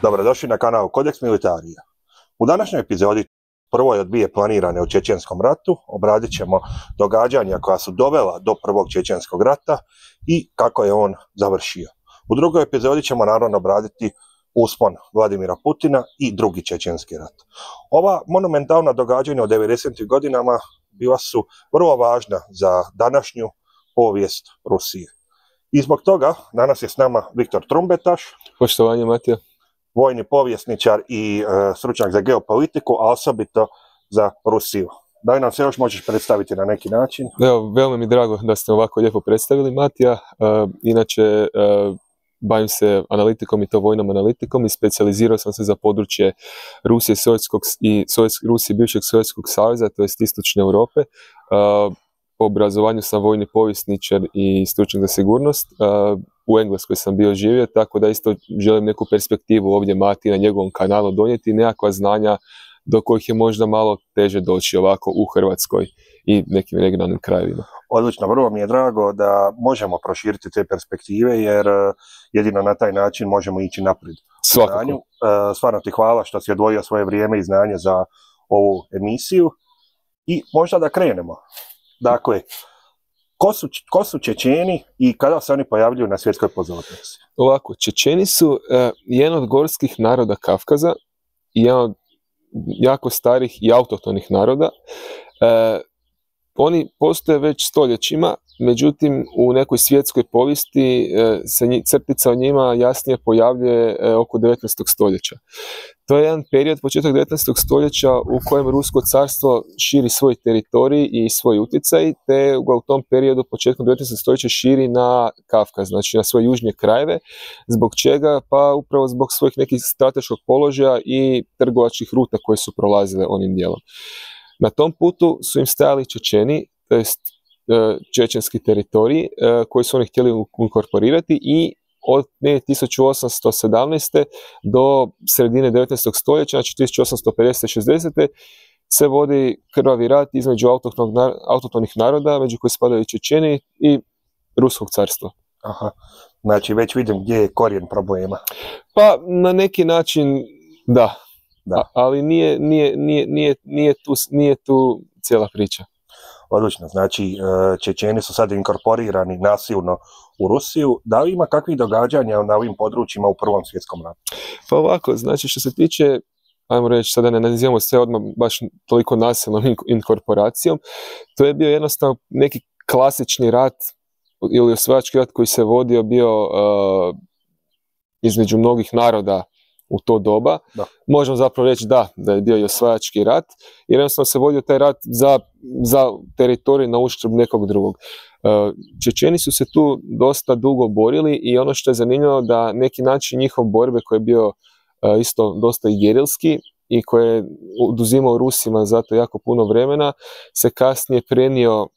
Dobrodošli na kanal Kodeks Militarija. U današnjoj epizodi, prvoj od dvije planirane u Čečenskom ratu, obradit ćemo događanja koja su dovela do prvog Čečenskog rata i kako je on završio. U drugoj epizodi ćemo naravno obraditi uspon Vladimira Putina i drugi Čečenski rat. Ova monumentalna događanja u 90. godinama bila su vrlo važna za današnju povijest Rusije. I zbog toga danas je s nama Viktor Trumbetaš. Poštovanje, Matija. Vojni povjesničar i stručnjak za geopolitiku, a osobito za Rusiju. Da li nam se još možeš predstaviti na neki način? Evo, veoma mi drago da ste ovako lijepo predstavili, Matija. Inače, bavim se analitikom i to vojnom analitikom i specijalizirao sam se za područje Rusije, Rusije bivšeg Sovjetskog saveza, to jest Istočne Europe. Po obrazovanju sam vojni povjesničar i stručnjak za sigurnost. U Engleskoj sam bio živio, tako da isto želim neku perspektivu ovdje Mati na njegovom kanalu donijeti, nekakva znanja do kojih je možda malo teže doći ovako u Hrvatskoj i nekim regionalnim krajevima. Odlično, vrlo mi je drago da možemo proširiti te perspektive, jer jedino na taj način možemo ići naprijed. Svakako. Stvarno ti hvala što si odvojio svoje vrijeme i znanje za ovu emisiju i možda da krenemo. Dakle, ko su Čečeni i kada se oni pojavljuju na svjetskoj pozornici? Ovako, Čečeni su jedan od gorskih naroda Kavkaza i jedan od jako starih i autohtonih naroda. Oni postoje već stoljećima, međutim u nekoj svjetskoj povijesti se crtica o njima jasnije pojavljuje oko 19. stoljeća. To je jedan period, početak 19. stoljeća, u kojem Rusko carstvo širi svoj teritorij i svoj utjecaj, te u tom periodu, početkom 19. stoljeća, širi na Kavkaz, znači na svoje južnije krajeve. Zbog čega? Pa upravo zbog svojih nekih strateškog položaja i trgovačkih ruta koje su prolazile onim dijelom. Na tom putu su im stajali Čečeni, to jest čečenski teritoriji, koji su oni htjeli inkorporirati i od 1817. do sredine 19. stoljeća, znači 1850-60. se vodi krvavi rat između autohtonih naroda, među koji spadaju Čečeni i Ruskog carstva. Aha, znači već vidim gdje je korijen problema. Pa na neki način da. Ali nije tu cijela priča. Odlično, znači Čečeni su sad inkorporirani nasilno u Rusiju. Da li ima kakvih događanja na ovim područjima u Prvom svjetskom ratu? Pa ovako, znači što se tiče, ajmo reći, sada ne nazivamo sve odmah baš toliko nasilnom inkorporacijom, to je bio jednostavno neki klasični rat ili osvajački rat koji se vodio bio između mnogih naroda u to doba. Da. Možemo zapravo reći da je bio i osvajački rat, jer jednostavno se vodio taj rat za teritorij na uštrb nekog drugog. Čečeni su se tu dosta dugo borili i ono što je zanimljivo da neki način njihov borbe koji je bio isto dosta i gerilski i koji je oduzimao Rusima zato jako puno vremena, se kasnije prenio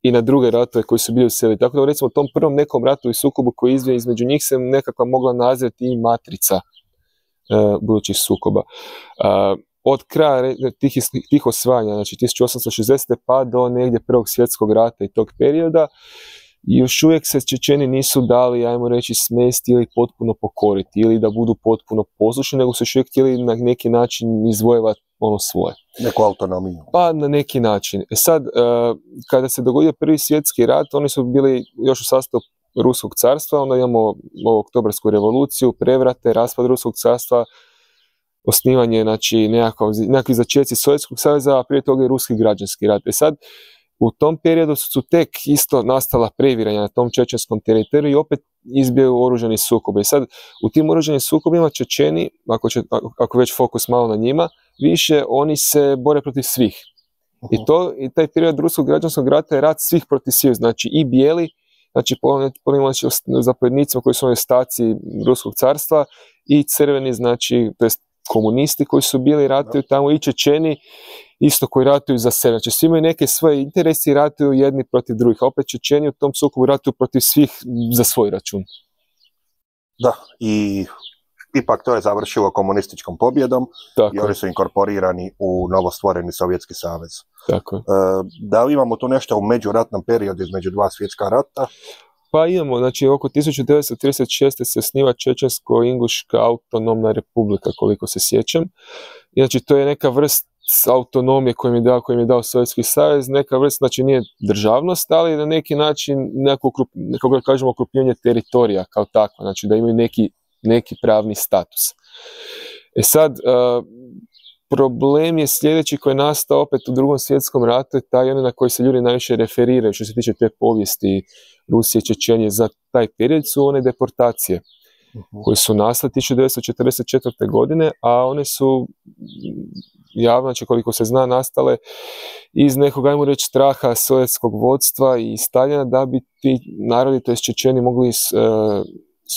i na druge ratove koji su bili u seli. Tako da recimo u tom prvom nekom ratu i sukobu koji je izbio između njih se nekako mogla nazvati i matrica budućih sukoba. Od kraja tih osvajanja, znači 1860. pa do negdje Prvog svjetskog rata i tog perioda, još uvijek se Čečeni nisu dali, ajmo reći, smesti ili potpuno pokoriti ili da budu potpuno poslušni, nego su još uvijek htjeli na neki način izvojevati ono svoje. Neku autonomiju. Pa na neki način. Sad, kada se dogodio Prvi svjetski rat, oni su bili još u sastavu Ruskog carstva, onda imamo Oktobarsku revoluciju, prevrate, raspad Ruskog carstva, osnivanje, znači nekakvi začeci Sovjetskog saveza, a prije toga i Ruski građanski rat. Sad, u tom periodu su tek isto nastala previranja na tom čečenskom teritoriju i opet izbijaju oružani sukobi. Sad, u tim oružanim sukobima Čečeni, ako već fokus malo na njima, više oni se bore protiv svih. I taj period Ruskog građanskog rata je rat svih protiv svih, znači i bijeli, znači po zapovjednicima koji su na staci Ruskog carstva i crveni, znači, to jest komunisti koji su bili ratuju tamo i Čečeni isto koji ratuju za sebe. Znači svi imaju neke svoje interese i ratuju jedni protiv drugih, a opet Čečeni u tom sukobu ratuju protiv svih za svoj račun. Da, i ipak to je završilo komunističkom pobjedom. Tako. I oni su inkorporirani u novostvoreni Sovjetski savez. Tako. Da li imamo tu nešto u međuratnom periodu između dva svjetska rata? Pa imamo, znači oko 1936. se osniva Čečensko-Inguška autonomna republika, koliko se sjećam. Znači to je neka vrst autonomije koju im je dao Sovjetski savez, neka vrst, znači nije državnost, ali na neki način kako kažemo okrupnjenje teritorija kao takvo, znači da imaju neki pravni status. E sad, problem je sljedeći koji je nastao opet u Drugom svjetskom ratu, je taj na koji se ljudi najviše referiraju što se tiče te povijesti Rusije i Čečenije za taj period su one deportacije koje su nastale 1944. godine, a one su javno, znači koliko se zna, nastale iz nekog, ajmo reći, straha sovjetskog vodstva i Staljina da bi ti narodi, to jest Čečeni, mogli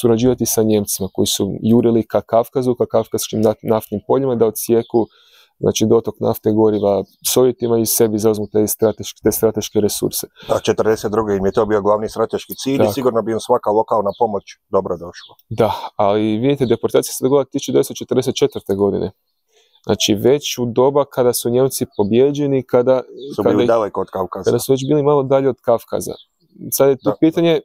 surađivati sa Njemcima koji su jurili ka Kavkazu, ka kavkazskim naftnim poljima da odsijeku, znači, dotok nafte goriva Sovjetima i sebi zauzmu te strateške resurse. A 1942. im je to bio glavni strateški cilj i sigurno bi im svaka lokalna pomoć dobro došla. Da, ali vidite, deportacija se dogodila 1944. godine. Znači, već u doba kada su Njemci pobjeđeni, kada bili daleko od Kavkaza. Kada su već bili malo dalje od Kavkaza. Sad je to pitanje,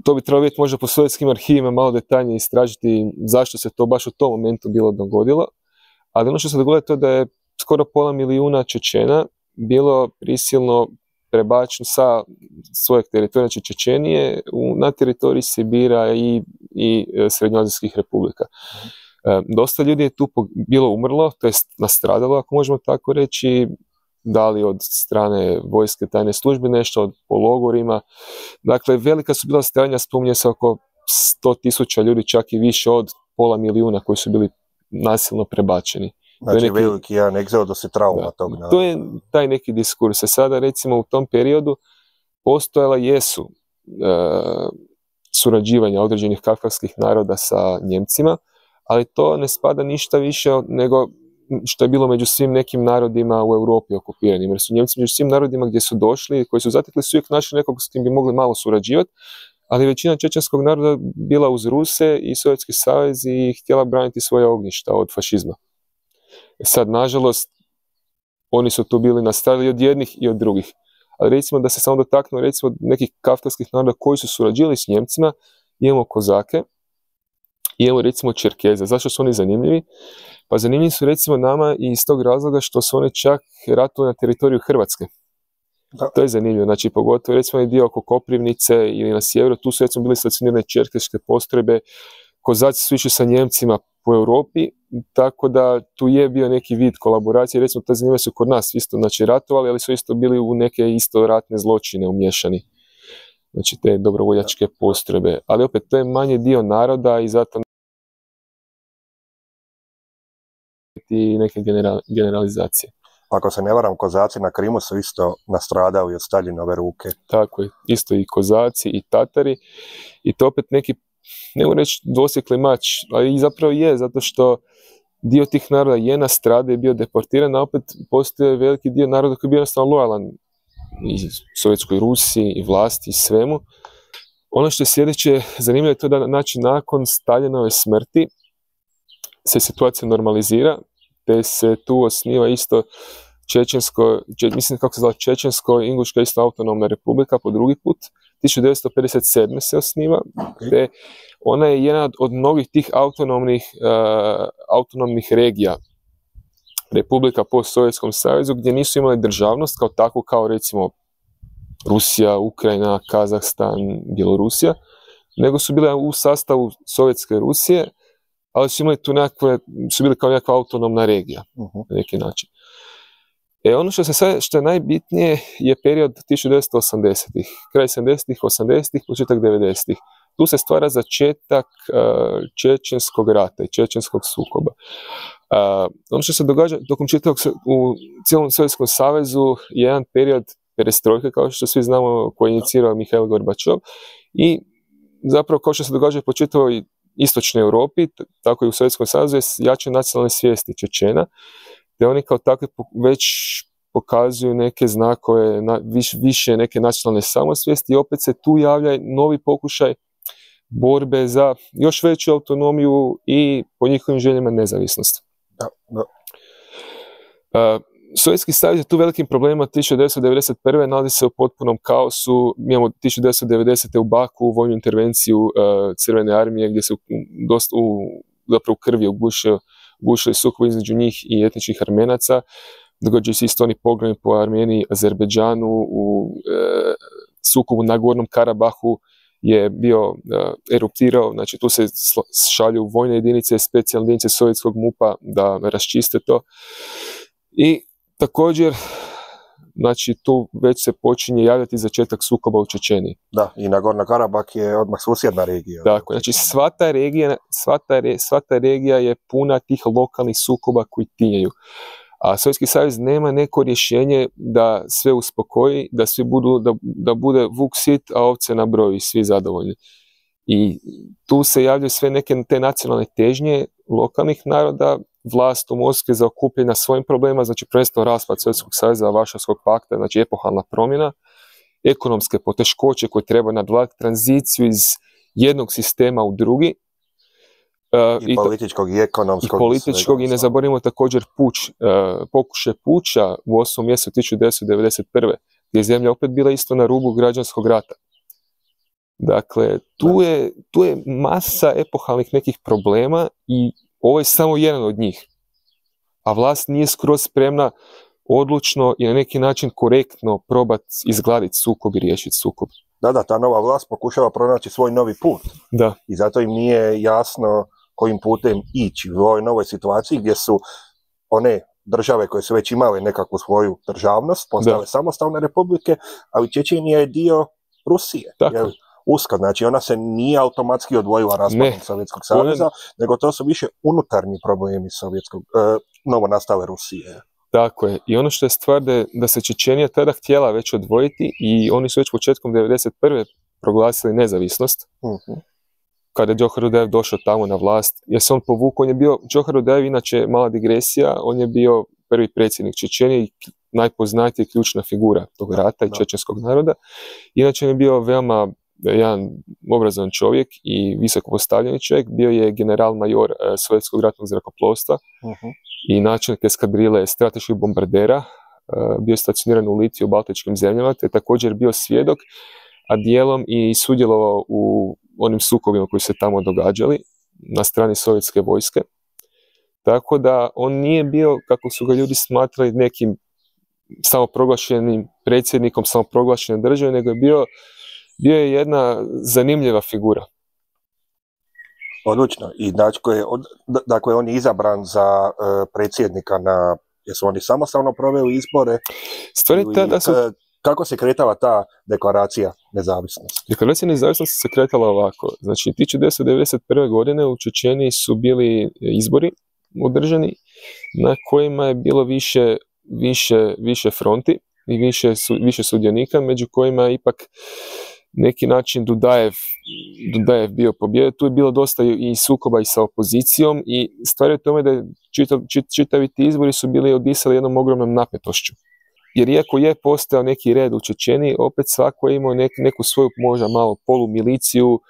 to bi trebalo biti možda po sovjetskim arhivima malo detaljnije istražiti zašto se to baš u tom momentu bilo dogodilo, ali ono što se dogodilo je to da je skoro 500.000 Čečena bilo prisilno prebačeno sa svojeg teritorija, znači Čečenije, na teritorij Sibira i srednjoazijskih republika. Dosta ljudi je tu bilo umrlo, to jest nastradalo, ako možemo tako reći, da li od strane vojske, tajne službe, nešto po logorima. Dakle, velika su bila stradanja, spominje se oko 100.000 ljudi, čak i više od 500.000 koji su bili nasilno prebačeni. Znači, veliki jedan egzodus i trauma tog. To je taj neki diskurs. Sada, recimo, u tom periodu postojala jesu surađivanja određenih kavkazskih naroda sa Njemcima, ali to ne spada ništa više nego što je bilo među svim nekim narodima u Europi okupiranim, jer su Njemci među svim narodima gdje su došli, koji su zatekli, su uvijek našli nekog s kim bi mogli malo surađivati, ali većina čečenskog naroda bila uz Ruse i Sovjetski savez i htjela braniti svoje ognjišta od fašizma. Sad, nažalost, oni su tu bili nastradali od jednih i od drugih. Ali recimo da se samo dotaknu recimo nekih kavkazskih naroda koji su surađivali s Njemcima, imamo Kozake, imamo recimo Čerkeze. Zašto su oni zanimljivi? Pa zanimljivi su recimo nama i iz tog razloga što su oni čak ratovali na teritoriju Hrvatske. Da. To je zanimljivo, znači pogotovo recimo je dio oko Koprivnice ili na sjeveru, tu su recimo bili stacionirane čerkeške postrojbe, Kozaci su išli sa Njemcima po Europi, tako da tu je bio neki vid kolaboracije, recimo to zanimljivo su kod nas isto, znači ratovali, ali su isto bili u neke isto ratne zločine umješani. Znači te dobrovoljačke postrojbe, ali opet to je manji dio naroda i zato i neke generalizacije. Ako se ne varam, Kozaci na Krimu su isto nastradali od Staljinove ruke. Tako je, isto i Kozaci i Tatari i to opet neki, ne mogu reći dvosjekli mač, ali i zapravo je, zato što dio tih naroda je nastradao i bio deportiran, a opet postoje veliki dio naroda koji je bio jednostavno lojalan i Sovjetskoj Rusiji i vlasti i svemu. Ono što je sljedeće zanimljivo je to da znači nakon Staljinove smrti se situacija normalizira, te se tu osniva isto Čečensko-Inguška isto autonomna republika po drugi put. 1957. se osniva, te ona je jedna od mnogih tih autonomnih regija republika po Sovjetskom savezu gdje nisu imali državnost kao takvu kao recimo Rusija, Ukrajina, Kazahstan, Bjelorusija, nego su bile u sastavu Sovjetske Rusije, ali su imali tu su bili kao nekakva autonomna regija na neki način. Ono što je najbitnije je period 1980-ih, kraj 70-ih, 80-ih, početak 90-ih. Tu se stvara začetak čečenskog rata i čečenskog sukoba. Ono što se događa tokom čitavog u cijelom Sovjetskom savezu je jedan period perestrojke, kao što svi znamo, koji je inicirao Mihail Gorbačov, i zapravo kao što se događa po čitavoj istočnoj Europi, tako i u Sovjetskom savezu, je jače nacionalne svijesti Čečena, te oni kao takve već pokazuju neke znakove, više neke nacionalne samosvijesti i opet se tu javlja novi pokušaj borbe za još veću autonomiju i po njihovim željama nezavisnost. Sovjetski savez je tu velikim problemima 1991. nalazi se u potpunom kaosu. Mi imamo 1990. u Baku vojnu intervenciju Crvene armije gdje se zapravo u krvi ugušili sukob između njih i etničkih Armenaca. Događaju se isto oni pogromi po Armeniji, Azerbejdžanu, u sukobu na Gornjem Karabahu je bio eruptirao, znači tu se šalju vojne jedinice, specijalne jedinice sovjetskog MUP-a da raščiste to. I također, znači tu već se počinje javljati začetak sukoba u Čečeniji. Da, i Nagorno Karabah je odmah susjedna regija. Tako, znači sva ta regija je puna tih lokalnih sukoba koji tinjaju. A Sovjetski savez nema neko rješenje da sve uspokoji, da svi budu, da bude vuk sit, a ovce na broju i svi zadovoljni. I tu se javljaju sve neke te nacionalne težnje lokalnih naroda, vlast u Moskvi za okupljanje svojim problemima, znači prvenstveno raspad Sovjetskog saveza, Varšavskog pakta, znači epohalna promjena, ekonomske poteškoće koje treba nadvladati, tranziciju iz jednog sistema u drugi, i političkog i ekonomskog. I ne zaboravimo također pokušaj puča u 8. mjesecu 1991. gdje je zemlja opet bila isto na rubu građanskog rata. Dakle, tu je masa epohalnih nekih problema i ovo je samo jedan od njih. A vlast nije skroz spremna odlučno i na neki način korektno probati izgladiti sukob i riješiti sukob. Da, ta nova vlast pokušava pronaći svoj novi put. Da. I zato im nije jasno kojim putem ići u ovoj novoj situaciji gdje su one države koje su već imale nekakvu svoju državnost, postale samostalne republike, ali Čečenija je dio Rusije. Tako. Uska, znači ona se nije automatski odvojila raspadom Sovjetskog saveza, nego to su više unutarnji problemi novonastale Rusije. Tako je. I ono što je stvar da se Čečenija tada htjela već odvojiti i oni su već početkom 1991. proglasili nezavisnost. Kada je Džohar Dudajev došao tamo na vlast, jer se on povukao, Džohar Dudajev, inače mala digresija, on je bio prvi predsjednik Čečenije i najpoznatija ključna figura tog rata i čečenskog naroda. Inače on je bio veoma jedan obrazovan čovjek i visoko postavljeni čovjek, bio je general major Sovjetskog ratnog zrakoplovstva i načelnik eskadrile strateških bombardera, bio je stacioniran u Litiji u Baltičkim zemljama, te također bio svjedok, a dijelom i sudjelovao u onim sukobima koji se tamo događali na strani sovjetske vojske. Tako da on nije bio, kako su ga ljudi smatrali, nekim samoproglašenim predsjednikom samoproglašene države, nego je bio je jedna zanimljiva figura. Odlično. I dakle, on je izabran za predsjednika jesu oni samostalno proveli izbore? Kako se kretala ta deklaracija nezavisnosti? Deklaracija nezavisnosti se kretala ovako. Znači, 1991. godine u Čečeniji su bili izbori održani na kojima je bilo više fronti i više sudionika, među kojima je ipak neki način Dudajev bio pobjedio. Tu je bilo dosta i sukoba i sa opozicijom i stvar je u tome da čitavi ti izbori su bili odisali jednom ogromnom napetošću. Jer iako je postao neki red u Čečeniji, opet svako je imao neku svoju možda malo polumiliciju,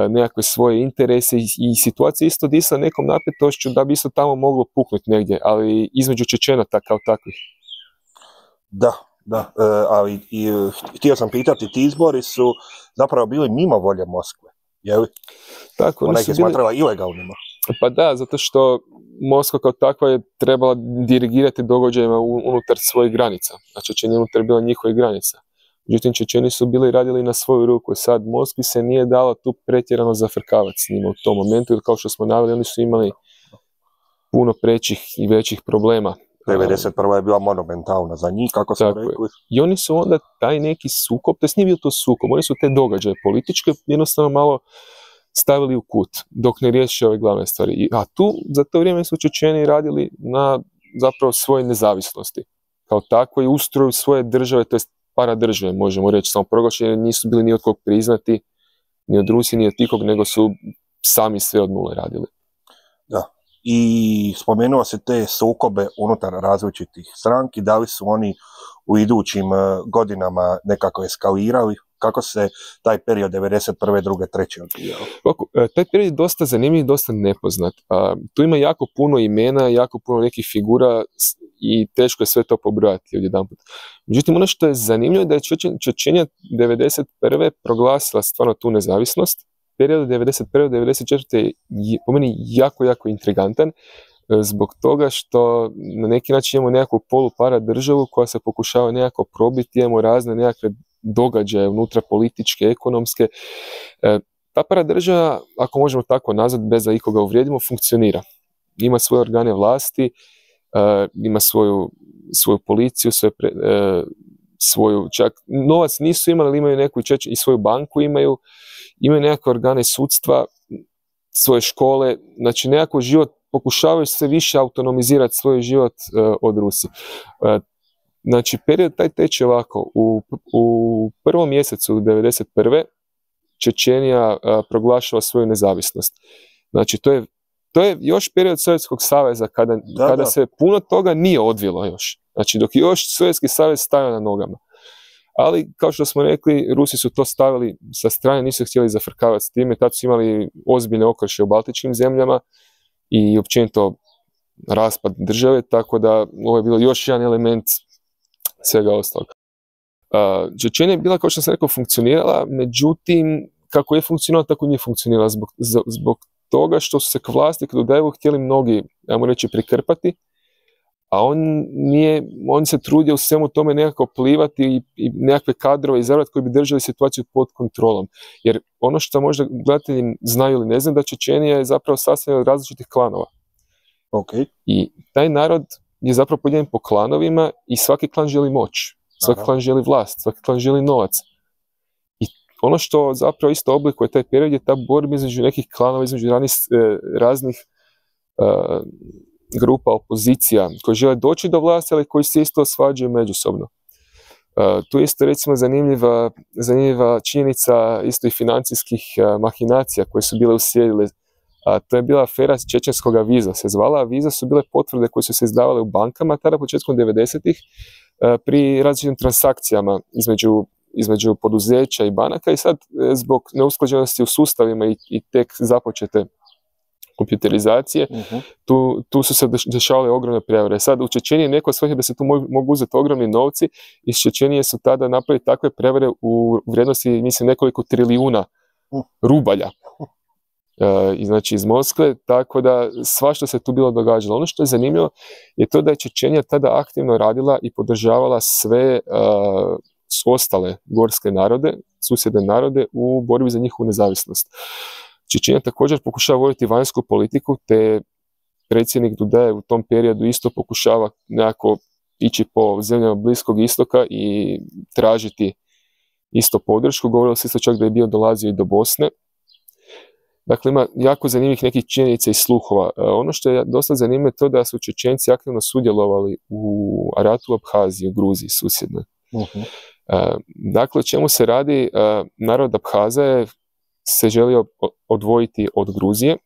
nekakve svoje interese i situacija isto disala nekom napetošću da bi isto tamo moglo puknuti negdje, ali između Čečenata kao takvih. Da, ali htio sam pitati, ti izbori su zapravo bili mimo volje Moskve, je li? Tako, ona ih je smatrala ilegalnima. Pa da, zato što Moskva kao takva je trebala dirigirati događajima unutar svojih granica. A Čečenija unutar bila njihovih granica. Međutim, Čečeni su bili radili na svoju ruku. Sad Moskvi se nije dalo tu pretjerano zafrkavati s njima u tom momentu, jer kao što smo naveli, oni su imali puno prećih i većih problema. 1991. je bila monumentalna za njih, kako smo rekli. I oni su onda taj neki sukob, to nije bio to sukob, oni su te događaje političke jednostavno malo stavili u kut, dok ne riješe ove glavne stvari. A tu, za to vrijeme su Čečeni radili na zapravo svoje nezavisnosti. Kao tako i ustroju svoje države, to je paradržave, možemo reći, samo proglašeni, nisu bili ni od kog priznati, ni od Rusije, ni od tikog, nego su sami sve od nule radili. Da. I spomenuo se te sukobe unutar različitih stranki, da li su oni u idućim godinama nekako eskalirali? Kako se taj period 1991. 2. 3. odvijao? Taj period je dosta zanimljiv, dosta nepoznat. Tu ima jako puno imena, jako puno nekih figura i teško je sve to pobrojati odjedanput. Međutim, ono što je zanimljivo je da je Čečenija 1991. proglasila stvarno tu nezavisnost. Period 1991. 1994. je po meni jako, jako intrigantan, zbog toga što na neki način imamo nekakvu polupara državu koja se pokušava nekako probiti, imamo razne nekakve događaje unutra, političke, ekonomske. Ta paradržava, ako možemo tako nazvati, bez da ikoga uvrijedimo, funkcionira. Ima svoje organe vlasti, ima svoju policiju, svoju, čak novac nisu imali, ali imaju neku i svoju banku imaju nekakve organe sudstva, svoje škole, znači nekako život, pokušavaju sve više autonomizirati svoj život od Rusije. Znači, period taj teče ovako, u prvom mjesecu 1991. Čečenija proglašava svoju nezavisnost. Znači, to je još period Sovjetskog saveza kada se puno toga nije odvilo još. Znači, dok je još Sovjetski savez stavio na nogama. Ali, kao što smo rekli, Rusi su to stavili sa strane, nisu htjeli zafrkavati s time, tad su imali ozbiljne okršaje u baltičkim zemljama i općenito raspad države, tako da ovo je bilo još jedan element svega ostalog. Čečenija je bila, kao što sam rekao, funkcionirala, međutim, kako je funkcionirala, tako nije funkcionirala zbog toga što su se k vlasti, k Dudajevu htjeli mnogi, ajmo reći, prikrpati, a on se trudio u svemu tome nekako plivati i nekakve kadrove izabrati koji bi držali situaciju pod kontrolom. Jer ono što možda gledatelji znaju ili ne znam, da Čečenija je zapravo sastavljena od različitih klanova. Okay. I taj narod je zapravo podijeljen po klanovima i svaki klan želi moć, svaki klan želi vlast, svaki klan želi novac. I ono što zapravo isto oblikuje taj period je ta borba između nekih klanova, između raznih grupa opozicija koji žele doći do vlasti, ali koji se isto svađaju međusobno. Tu je isto recimo zanimljiva činjenica isto i financijskih mahinacija koje su bile uslijedile. To je bila afera čečenskog Aviza, se zvala. Aviza su bile potvrde koje su se izdavale u bankama tada početkom 90-ih pri različitim transakcijama između poduzeća i banaka i sad zbog neusklađenosti u sustavima i tek započete kompjuterizacije, tu su se dešavale ogromne prijevare. Sad u Čečeniji neko shvatio da se tu mogu uzeti ogromni novci, iz Čečenije su tada napravili takve prevare u vrijednosti, mislim, nekoliko trilijuna rubalja. Znači iz Moskve, tako da svašta se tu bilo događalo. Ono što je zanimljivo je to da je Čečenija tada aktivno radila i podržavala sve ostale gorske narode, susjedne narode u borbi za njihovu nezavisnost. Čečenija također pokušava voditi vanjsku politiku, te predsjednik Dudajev u tom periodu isto pokušava nekako ići po zemljama Bliskog istoka i tražiti isto podršku. Govorilo se isto čak da je bio dolazio i do Bosne. Dakle, ima jako zanimljivih nekih činjenica i sluhova. Ono što je dosta zanimljivo je to da su Čečenci aktivno sudjelovali u ratu u Abhaziji, u Gruziji susjednoj. Dakle, o čemu se radi? Narod Abhaza je se želio odvojiti od Gruzije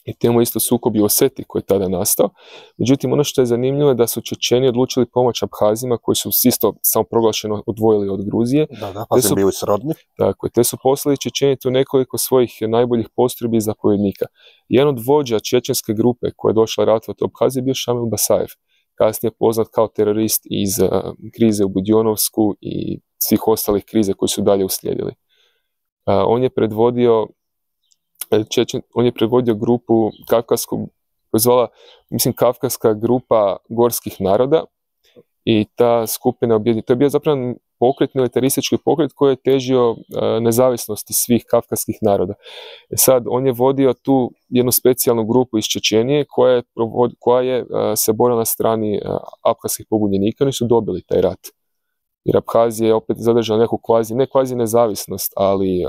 i temu isto sukob i Oseti koji je tada nastao. Međutim, ono što je zanimljivo je da su Čečeni odlučili pomoći Abhazima koji su isto samoproglašeno odvojili od Gruzije. Pa su bili srodni. Tako, te su poslali Čečeni tu nekoliko svojih najboljih postrojbi i zapovjednika. Jedan od vođa čečenske grupe koja je došla ratovati u Abhaziji bio Šamil Basajev, kasnije poznat kao terorist iz krize u Budjonovsku i svih ostalih krize koji su dalje uslijedili. On je predvodio grupu kavkasku, koja je zvala, mislim, Kavkaska grupa gorskih naroda i ta skupina, to je bio zapravo pokret, militaristički pokret koji je težio nezavisnosti svih kavkaskih naroda. Sad, on je vodio tu jednu specijalnu grupu iz Čečenije koja je se borila na strani aphaskih pobunjenika, oni su dobili taj rat. Jer Abhazija je opet zadržala neku kvazi nezavisnost, ali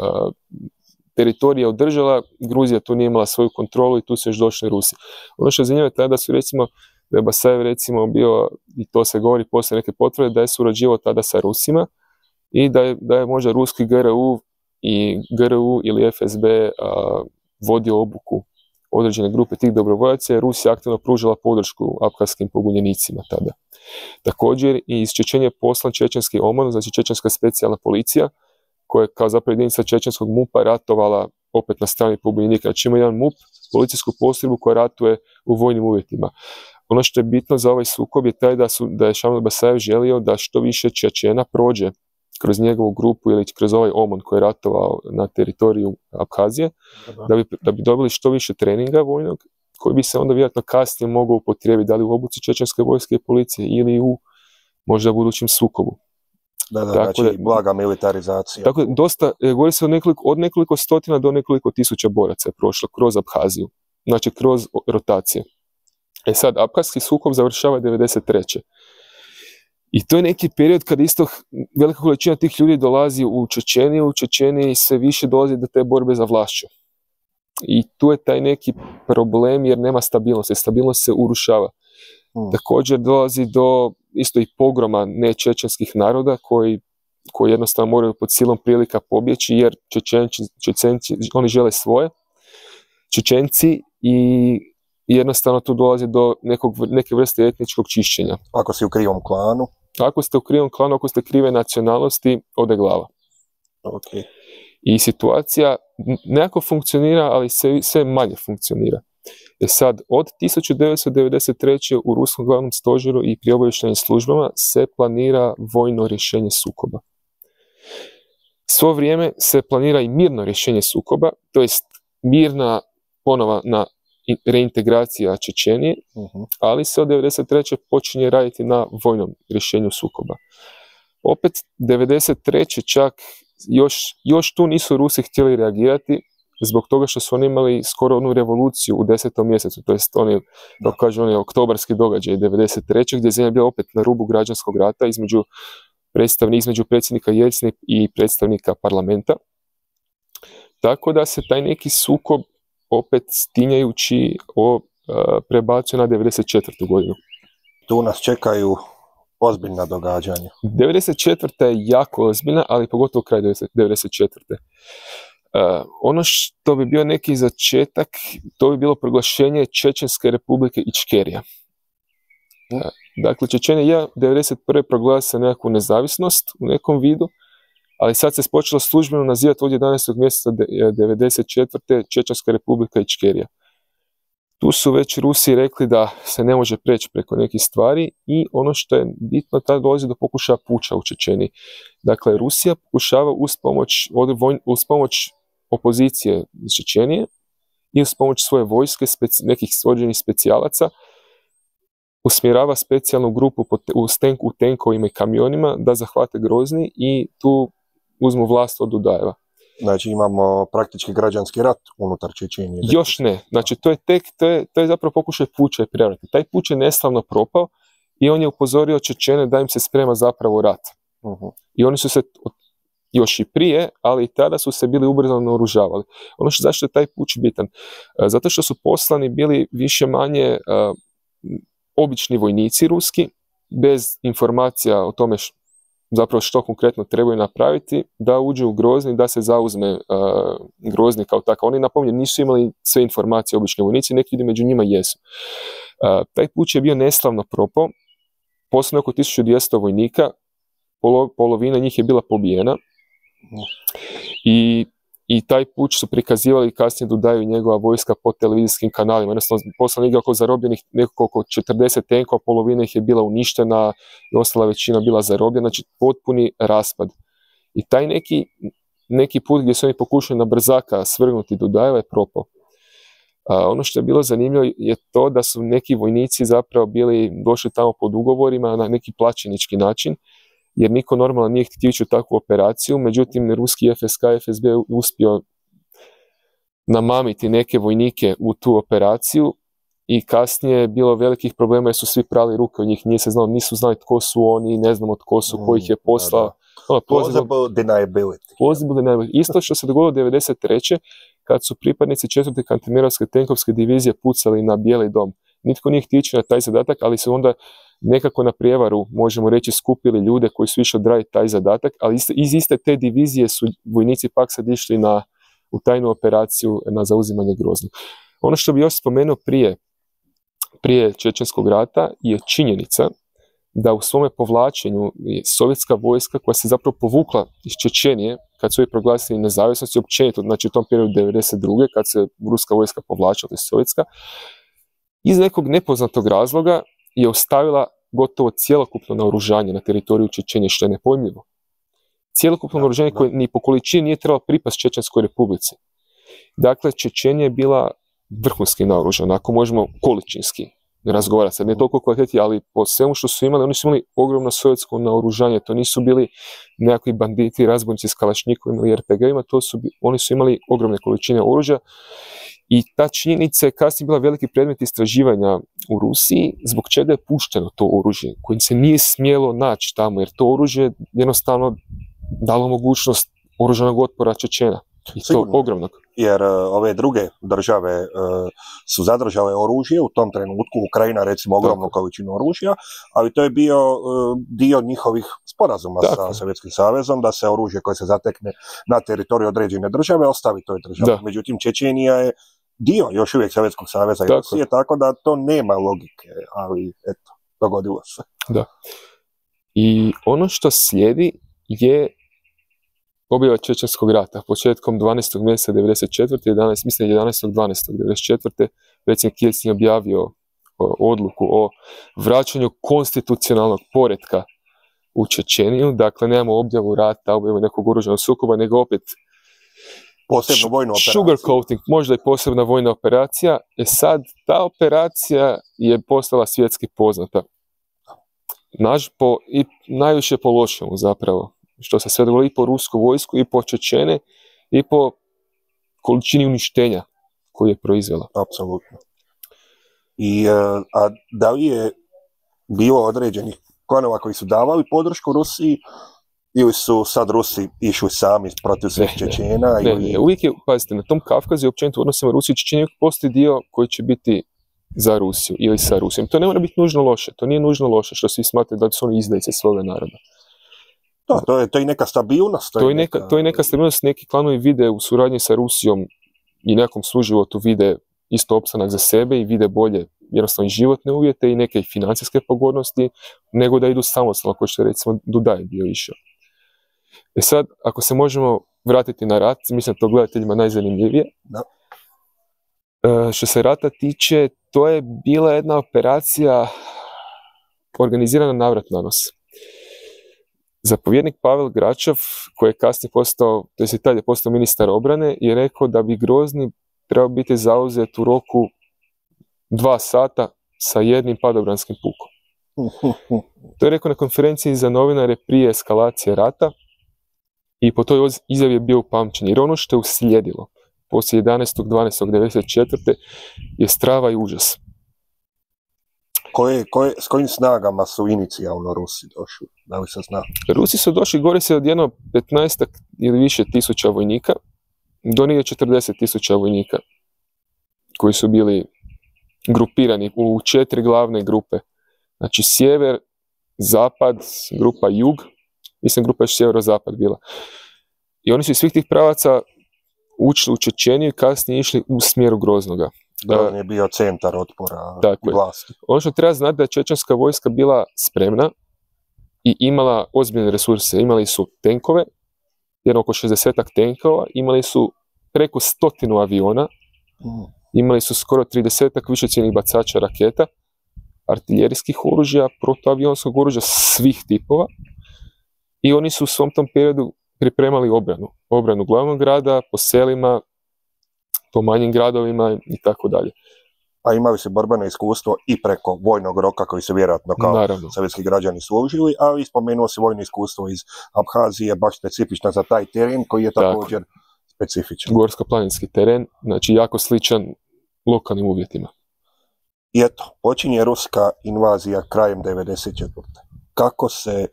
teritorija održala, Gruzija tu nije imala svoju kontrolu i tu su još došli Rusi. Ono što je zanimljivo tada su recimo, da je Basajev recimo bio, i to se govori poslije neke potvrde, da je surađivao tada sa Rusima i da je možda ruski GRU ili FSB vodio obuku određene grupe tih dobrovoljaca, jer Rusija aktivno pružila podršku abhazskim pobunjenicima tada. Također i iz Čečenije je poslan čečenski OMON, znači čečenska specijalna policija, koja je kao zapravo jedinica čečenskog MUP-a ratovala opet na strani pobunjenika. Znači ima jedan MUP, policijsku postrojbu koja ratuje u vojnim uvjetima. ono što je bitno za ovaj sukob je taj da je Šamil Basajev želio da što više Čečena prođe kroz njegovu grupu ili kroz ovaj OMON koji je ratovao na teritoriju Abhazije, da bi dobili što više treninga vojnog, koji bi se onda vjerojatno kasnije mogao upotrijebiti, da li u obuci čečenske vojske i policije ili u možda budućem sukobu. Znači blaga militarizacija. Tako da dosta, govori se od nekoliko stotina do nekoliko tisuća boraca je prošlo kroz Abhaziju, znači kroz rotacije. Sad, Abhazski sukob završava 1993. I to je neki period kad isto velika količina tih ljudi dolazi u Čečeniji sve više dolazi do te borbe za vlašću. I tu je taj neki problem jer nema stabilnosti, stabilnost se urušava. Također dolazi do isto i pogroma nečečenskih naroda koji jednostavno moraju pod silom prilika pobjeći jer Čečenci, oni žele svoje, Čečenci i jednostavno tu dolazi do neke vrste etničkog čišćenja. Ako si u krivom klanu? Ako ste u krivom klanu, ako ste krive nacionalnosti, ode glava. Okay. I situacija nekako funkcionira, ali sve manje funkcionira. Sad, od 1993. u Ruskom glavnom stožeru i pri obavještajnim službama se planira vojno rješenje sukoba. Svo vrijeme se planira i mirno rješenje sukoba, to jest mirna ponova na reintegracija Čečenije, ali se od 1993. počinje raditi na vojnom rješenju sukoba. Opet, 1993. čak još tu nisu Rusi htjeli reagirati zbog toga što su oni imali skoro onu revoluciju u 10. mjesecu, to jest oni oktobarski događaj 1993. gdje je zemlja bila opet na rubu građanskog rata između predsjednika Jeljcina i predstavnika parlamenta. Tako da se taj neki sukob opet stinjajući prebacuje na 1994. godinu. Tu nas čekaju ozbiljna događanja. 1994. je jako ozbiljna, ali pogotovo kraj 1994. Ono što bi bio neki začetak, to bi bilo proglašenje Čečenske republike Ičkerija. Dakle, Čečenija je 1991. proglasila nekakvu nezavisnost u nekom vidu, ali sad se počelo službeno nazivati od 11. mjeseca 1994. Čečenska republika Ičkerija. Tu su već Rusi rekli da se ne može preći preko nekih stvari i ono što je bitno, tada dolazi do pokušaja puča u Čečeniji. Dakle, Rusija pokušava uz pomoć opozicije iz Čečenije i uz pomoć svoje vojske, nekih određenih specijalaca, usmjerava specijalnu grupu u tenkovima i kamionima da zahvate Grozni i tu uzmu vlast od Dudajeva. Znači imamo praktički građanski rat unutar Čečenije. Još ne. Znači to je zapravo pokušaj puča i prevrata. Taj puč je neslavno propao i on je upozorio Čečene da im se sprema zapravo rat. I oni su se još i prije, ali i tada su se bili ubrzano naoružavali. Zašto je taj puč bitan? Zato što su poslani bili više manje obični vojnici ruski, bez informacija o tome zapravo što konkretno trebaju napraviti, da uđe u Grozni, da se zauzme Grozni kao takav. Oni, napominjem, nisu imali sve informacije obični vojnici, neki ljudi među njima jesu. Taj puč je bio neslavno propao, poslano oko 1200 vojnika, polovina njih je bila pobijena i taj puč su prikazivali kasnije Dudajev i njegova vojska po televizijskim kanalima. Jednostavno, poslano je oko zarobljenih nekako oko 40 tenkova, polovina ih je bila uništena i ostala većina bila zarobljena, znači potpuni raspad. I taj neki put gdje su oni pokušali na brzaka svrgnuti Dudajeva je propao. Ono što je bilo zanimljivo je to da su neki vojnici zapravo došli tamo pod ugovorima na neki plaćenički način, jer niko normalno nije htio ići u takvu operaciju, međutim ruski FSK i FSB je uspio namamiti neke vojnike u tu operaciju i kasnije je bilo velikih problema jer su svi prali ruke u njih, nisu znali tko su oni, ne znamo tko su, ko ih je poslao. Plausible deniability. Isto što se dogodilo 1993. kad su pripadnici 4. kantemirovske tenkovske divizije pucali na Bijeli dom. Nitko nije htio ići na taj zadatak, ali su onda nekako na prijevaru, možemo reći, skupili ljude koji su išli odraditi taj zadatak, ali iz iste te divizije su vojnici pak sad išli u tajnu operaciju na zauzimanje Groznog. Ono što bi još spomenuo prije Čečenskog rata je činjenica da u svome povlačenju je sovjetska vojska koja se zapravo povukla iz Čečenije kad su joj proglasili nezavisnost i općenito, znači u tom periodu 1992. kad se ruska vojska povlačila iz sovjetska, iz nekog nepoznatog razloga je ostavila gotovo cjelokupno naoružanje na teritoriju Čečenije, što je nepojmljivo. Cjelokupno naoružanje koje ni po količini nije trebalo pripasti Čečenskoj republici. Dakle, Čečenija je bila vrhunski naoružana, ako možemo količinski razgovarati, sad ne toliko kvaliteti, ali po svemu što su imali, oni su imali ogromno sovjetsko naoružanje, to nisu bili nekakvi banditi, razbojnici s kalašnjikovima ili RPG-ima, oni su imali ogromne količine oružja i ta činjenica je kasnije bila veliki predmet istraživanja u Rusiji, zbog čega je pušteno to oružje, koje se nije smjelo naći tamo, jer to oružje jednostavno dalo mogućnost oružanog otpora Čečena. I to ogromnog. Jer ove druge države su zadržale oružje u tom trenutku, Ukrajina recimo ogromnu količinu oružja, ali to je bio dio njihovih sporazuma sa Sovjetskim savezom, da se oružje koje se zatekne na teritoriju određene države ostavi toj državi. Međutim, Čečenija je dio još uvijek Sovjetskog saveza i Rusije, tako da to nema logike, ali eto, dogodilo se. Da. I ono što slijedi je objava Čečenskog rata. Početkom 12. mjeseca 1994. Mislim 11.12.1994. predsjednik Jelcin je objavio odluku o vraćanju konstitucionalnog poretka u Čečeniju. Dakle, nemamo objavu rata, objavu nekog oružanog sukoba, nego opet posebnu vojnu operaciju. Sugarcoating, možda i posebna vojna operacija. Sad, ta operacija je postala svjetski poznata. I najviše po lošemu zapravo. Što se sve dogodilo i po rusku vojsku, i po Čečene, i po količini uništenja koju je proizvela. Apsolutno. A da li je bilo određenih klanova koji su davali podršku Rusiji, ili su sad Rusi išli sami protiv svih Čečena? Ne, uvijek je, pazite, na tom Kavkazu i općenito u odnosima Rusije i Čečenije postoji dio koji će biti za Rusiju ili sa Rusijom. To ne mora biti nužno loše, to nije nužno loše što svi smatraju da su oni izdajice svoga naroda. Da, to je neka stabilnost. To je neka stabilnost, neki klanovi vide u suradnji sa Rusijom i nekom suživotu vide isto opstanak za sebe i vide bolje jednostavno i životne uvjete i neke financijske pogodnosti, nego da idu samostalno, kao što je recimo Dudaj bio išao. Sad, ako se možemo vratiti na rat, mislim da to gledateljima najzanimljivije. Da. Što se rata tiče, to je bila jedna operacija organizirana navrat na nos. Zapovjednik Pavel Gračov, koji je kasnije postao, to je tad je postao ministar obrane, je rekao da bi Grozni trebao biti zauzet u roku 2 sata sa jednim padobranskim pukom. To je rekao na konferenciji za novinare prije eskalacije rata i po toj izjavi je bio upamćen. Jer ono što je uslijedilo poslije 11.12.1994. je strava i užas. S kojim snagama su inicijalno Rusi došli? Da li se zna? Rusi su došli, govori se od jedno 15 ili više tisuća vojnika, do nije 40.000 vojnika, koji su bili grupirani u 4 glavne grupe. Znači sjever, zapad, grupa jug, mislim grupa je sjevero-zapad bila. I oni su iz svih tih pravaca učili u Čečeniju i kasnije išli u smjeru Groznoga. Grozno je bio centar otpora vlasti. Ono što treba znati da je čečenska vojska bila spremna i imala ozbiljne resurse. Imali su tenkove, jedno oko 60 tenkova, imali su preko 100 aviona, imali su skoro 30 višecjevnih bacača raketa, artiljerijskih oružja, protuavionskog oružja svih tipova i oni su u svom tom periodu pripremali obranu glavnog grada, po selima, po manjim gradovima i tako dalje. A imali se borbeno iskustvo i preko vojnog roka koji se vjerojatno kao sovjetski građani služili, ali spomenuo se vojno iskustvo iz Abhazije, baš specifično za taj teren koji je također specifičan. Gorsko-planinski teren, znači jako sličan lokalnim uvjetima. I eto, počinje ruska invazija krajem 1994.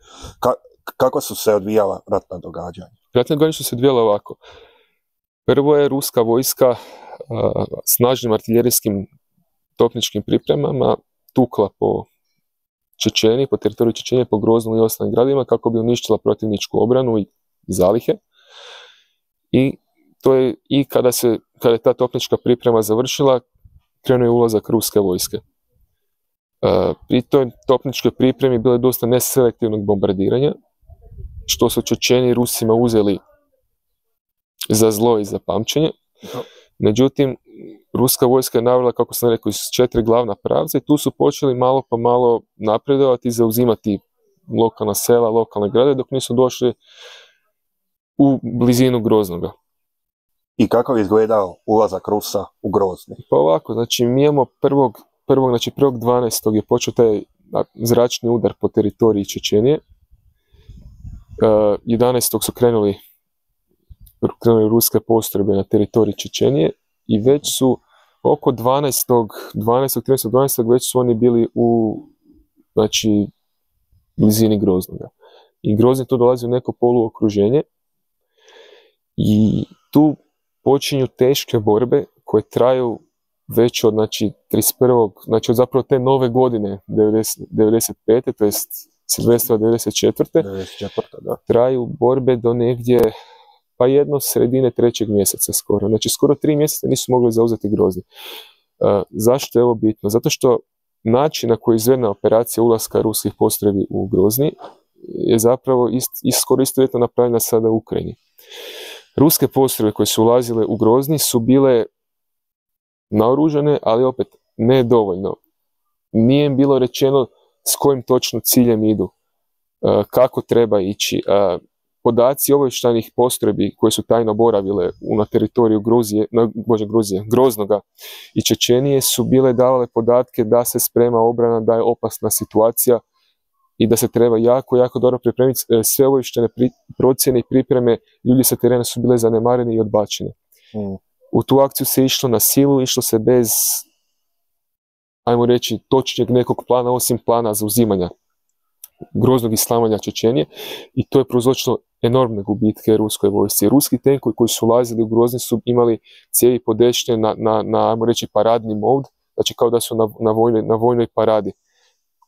Kako su se odvijala ratna događanja? Ratna događanja su se odvijala ovako. Prvo je ruska vojska snažnim artiljerijskim topničkim pripremama tukla po Čečeni, po teritoriju Čečenije, po Groznom i ostalim gradima kako bi uništila protivničku obranu i zalihe. I kada je ta topnička priprema završila, krenuo je ulazak ruske vojske. Pri toj topničkoj pripremi bilo je dosta neselektivnog bombardiranja, što su Čečeni Rusima uzeli za zlo i za pamćenje. Međutim, ruska vojska je navela, kako sam rekao, iz 4 glavna pravca i tu su počeli malo pa malo napredovati i zauzimati lokalna sela, lokalne grade, dok nisu došli u blizinu Groznoga. I kako je izgledao ulazak Rusa u Grozni? Pa ovako, znači mi imamo 1.12. je počeo taj zračni udar po teritoriji Čečenije. 11. su krenuli ruske postrojbe na teritoriji Čečenije i već su oko 12. već su oni bili u, znači, blizini Groznoga. I Grozni tu dolazi u neko poluokruženje i tu počinju teške borbe koje traju već od, znači, 31. znači od zapravo te nove godine 95. to jest Silvestra 94. Da. Traju borbe do negdje pa jedno sredine 3. mjeseca skoro. Znači skoro 3 mjeseca nisu mogli zauzeti Grozni. Zašto je ovo bitno? Zato što način na koji je izvedena operacija ulaska ruskih postrojbi u Grozni je zapravo skoro istovjetno napravljena sada u Ukrajini. Ruske postrojbe koje su ulazile u Grozni su bile naoružane, ali opet ne dovoljno. Nije im bilo rečeno s kojim točno ciljem idu, kako treba ići. Podaci obavještajnih postrojbi koje su tajno boravile na teritoriju Groznoga i Čečenije su bile davale podatke da se sprema obrana, da je opasna situacija i da se treba jako, jako dobro pripremiti. Sve obavještajne procjene i pripreme ljudi sa terena su bile zanemarene i odbačene. U tu akciju se išlo na silu, išlo se bez, ajmo reći, točnijeg nekog plana, osim plana zauzimanja Groznog i slavanja Čečenije, i to je prouzročilo enormne gubitke ruskoj vojsci. Ruski tenkovi koji su ulazili u Grozni su imali cijevi podešne na ajmo reći, paradni mod, znači kao da su na vojnoj paradi.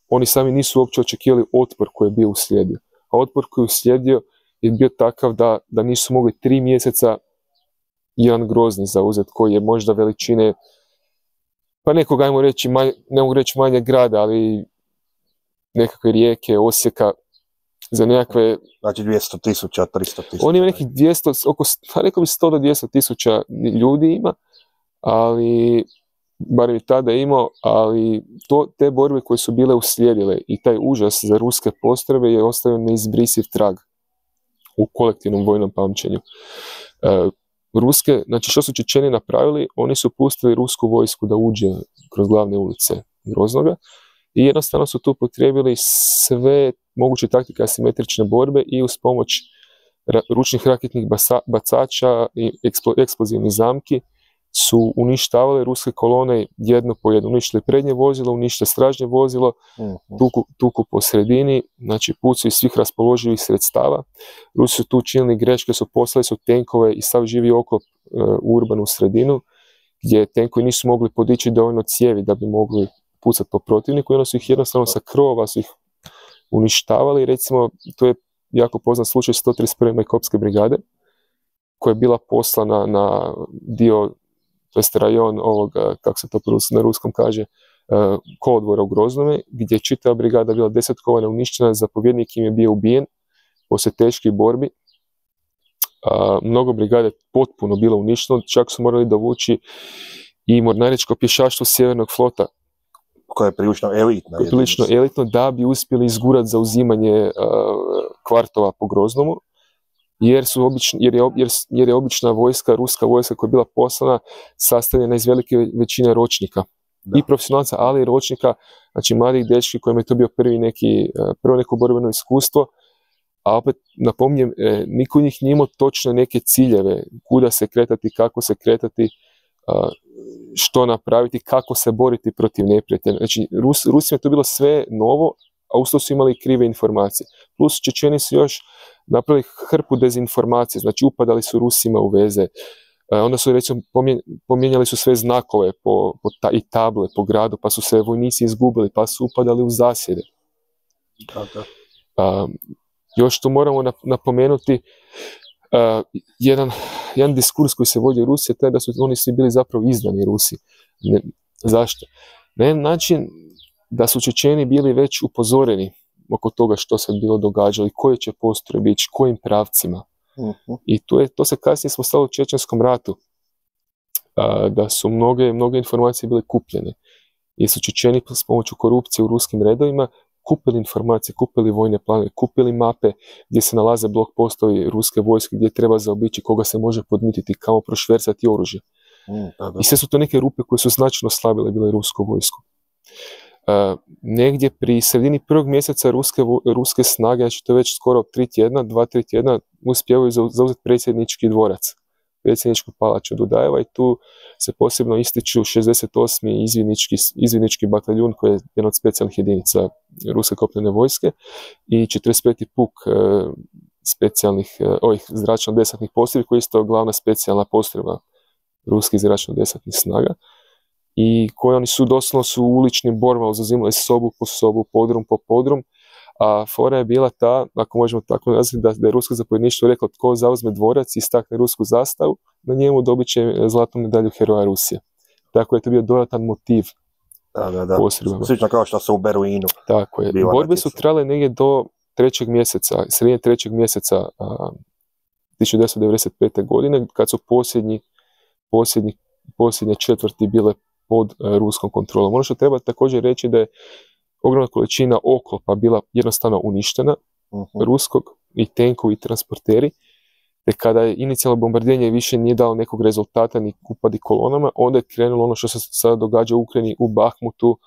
Oni sami nisu uopće očekivali otpor koji je bio uslijedio. A otpor koji je uslijedio je bio takav da nisu mogli 3 mjeseca jedan Grozni zauzeti, koji je možda veličine, pa nekog, ajmo reći, ne mogu reći manje grada, ali nekakve Rijeke, Osijeka, za nekakve... Znači 200.000, 300.000. On ima nekih 200, rekao bi 100 do 200.000 ljudi ima, ali, barem i tada je imao, ali te borbe koje su bile uslijedile i taj užas za ruske postrojbe je ostavio neizbrisiv trag u kolektivnom vojnom pamćenju. Znači što su Čečeni napravili, oni su pustili rusku vojsku da uđe kroz glavne ulice Groznoga i jednostavno su tu potrebili sve moguće taktike asimetrične borbe i uz pomoć ručnih raketnih bacača i eksplozivnih zamki su uništavali ruske kolone jedno po jedno. Uništili prednje vozilo, uništili stražnje vozilo, tuku po sredini, znači pucaju iz svih raspoloživih sredstava. Rusi su tu učinili greške, poslali su tenkove i sav živi oklop u urbanu sredinu, gdje tenkovi nisu mogli podići dovoljno cijevi da bi mogli pucati po protivniku i onda su ih jednostavno sa krovova su ih uništavali. Recimo, to je jako poznat slučaj 131. Majkopske brigade, koja je bila poslana na dio, to jest rajon ovoga, kako se to na ruskom kaže, kolodvora u Groznome, gdje je čitava brigada bila desetkovana, uništena, zapovjednik im je bio ubijen poslije teških borbi. Mnogo brigade potpuno bilo uništeno, čak su morali dovući i mornaričko pješaštvo Sjevernog flota, koja je prilično elitno, da bi uspjeli izgurati zauzimanje kvartova po Groznomu, jer je obična vojska, ruska vojska koja je bila poslana, sastavljena iz velike većine ročnika. I profesionalca, ali i ročnika, znači mladih dečki kojima je to bio prvo neko borbeno iskustvo, a opet napominjem, niko od njih nije imao točno neke ciljeve, kuda se kretati, kako se kretati, što napraviti, kako se boriti protiv neprijatelja. Znači, Rusima je to bilo sve novo, a uz to su imali krive informacije. Plus, Čečeni su još napravili hrpu dezinformacije, znači upadali su Rusima u veze. Onda su, recimo, pomijenjali su sve znakove i table po gradu, pa su se vojnici izgubili, pa su upadali u zasjede. Još tu moramo napomenuti jedan diskurs koji se vodi u Rusiji, to je da su oni svi bili zapravo izdani Rusi. Zašto? Na jedan način da su Čečeni bili već upozoreni oko toga što se bilo događalo i koje će postrojbe ići, kojim pravcima. I to se kasnije smo stalo u Čečenskom ratu. da su mnoge informacije bile kupljene. Jer su Čečeni s pomoću korupcije u ruskim redovima kupili informacije, kupili vojne planove, kupili mape gdje se nalaze blok postoji ruske vojske, gdje treba zaobići, koga se može podmititi, kamo prošvercati oružje. I sve su to neke rupe koje su značajno slabile bile rusku vojsku. Negdje pri sredini prvog mjeseca ruske snage, znači to je već skoro 2-3 tjedna, uspijevaju zauzeti predsjednički dvorac, predsjedničku palaču Dudajeva, i tu se posebno ističu 68. izvidnički bataljun koji je jedan od specijalnih jedinica ruske kopnene vojske i 45. puk specijalnih ovih zračno-desantnih postrojbi koji je isto glavna specijalna postrojba ruskih zračno-desantnih snaga, i koji oni su doslovno u uličnim borbama zauzimali sobu po sobu, podrum po podrum, a fora je bila ta, ako možemo tako nazvati, da je rusko zapovjedništvo reklo tko zauzme dvorac i istakne rusku zastavu, na njemu dobit će zlatnu medalju Heroja Rusije. Tako je to bio dodatan motiv postrojbama. Slično kao što se u Beruinu. Tako je. Borbe su trajale negdje do 3. mjeseca, sredine 3. mjeseca 1995. godine, kad su posljednje četvrti bile pod ruskom kontrolom. Ono što treba također reći da je ogromna količina oklopa bila jednostavno uništena, ruskog, i tenkovi i transporteri, te kada je inicijalno bombardiranje više nije dalo nekog rezultata ni upadi kolonama, onda je krenulo ono što se sada događa u Ukrajini, u Bahmutu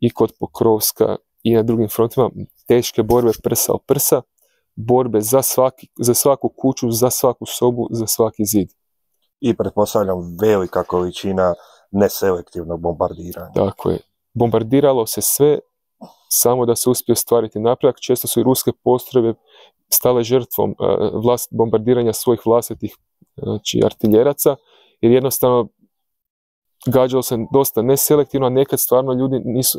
i kod Pokrovska i na drugim frontima, teške borbe prsa o prsa, borbe za svaku kuću, za svaku sobu, za svaki zid. I pretpostavljam velika količina neselektivnog bombardiranja. Tako je. Bombardiralo se sve, samo da se uspije ostvariti napredak. Često su i ruske postrojbe stale žrtvom bombardiranja svojih vlastitih artiljeraca, jer jednostavno gađalo se dosta neselektivno, a nekad stvarno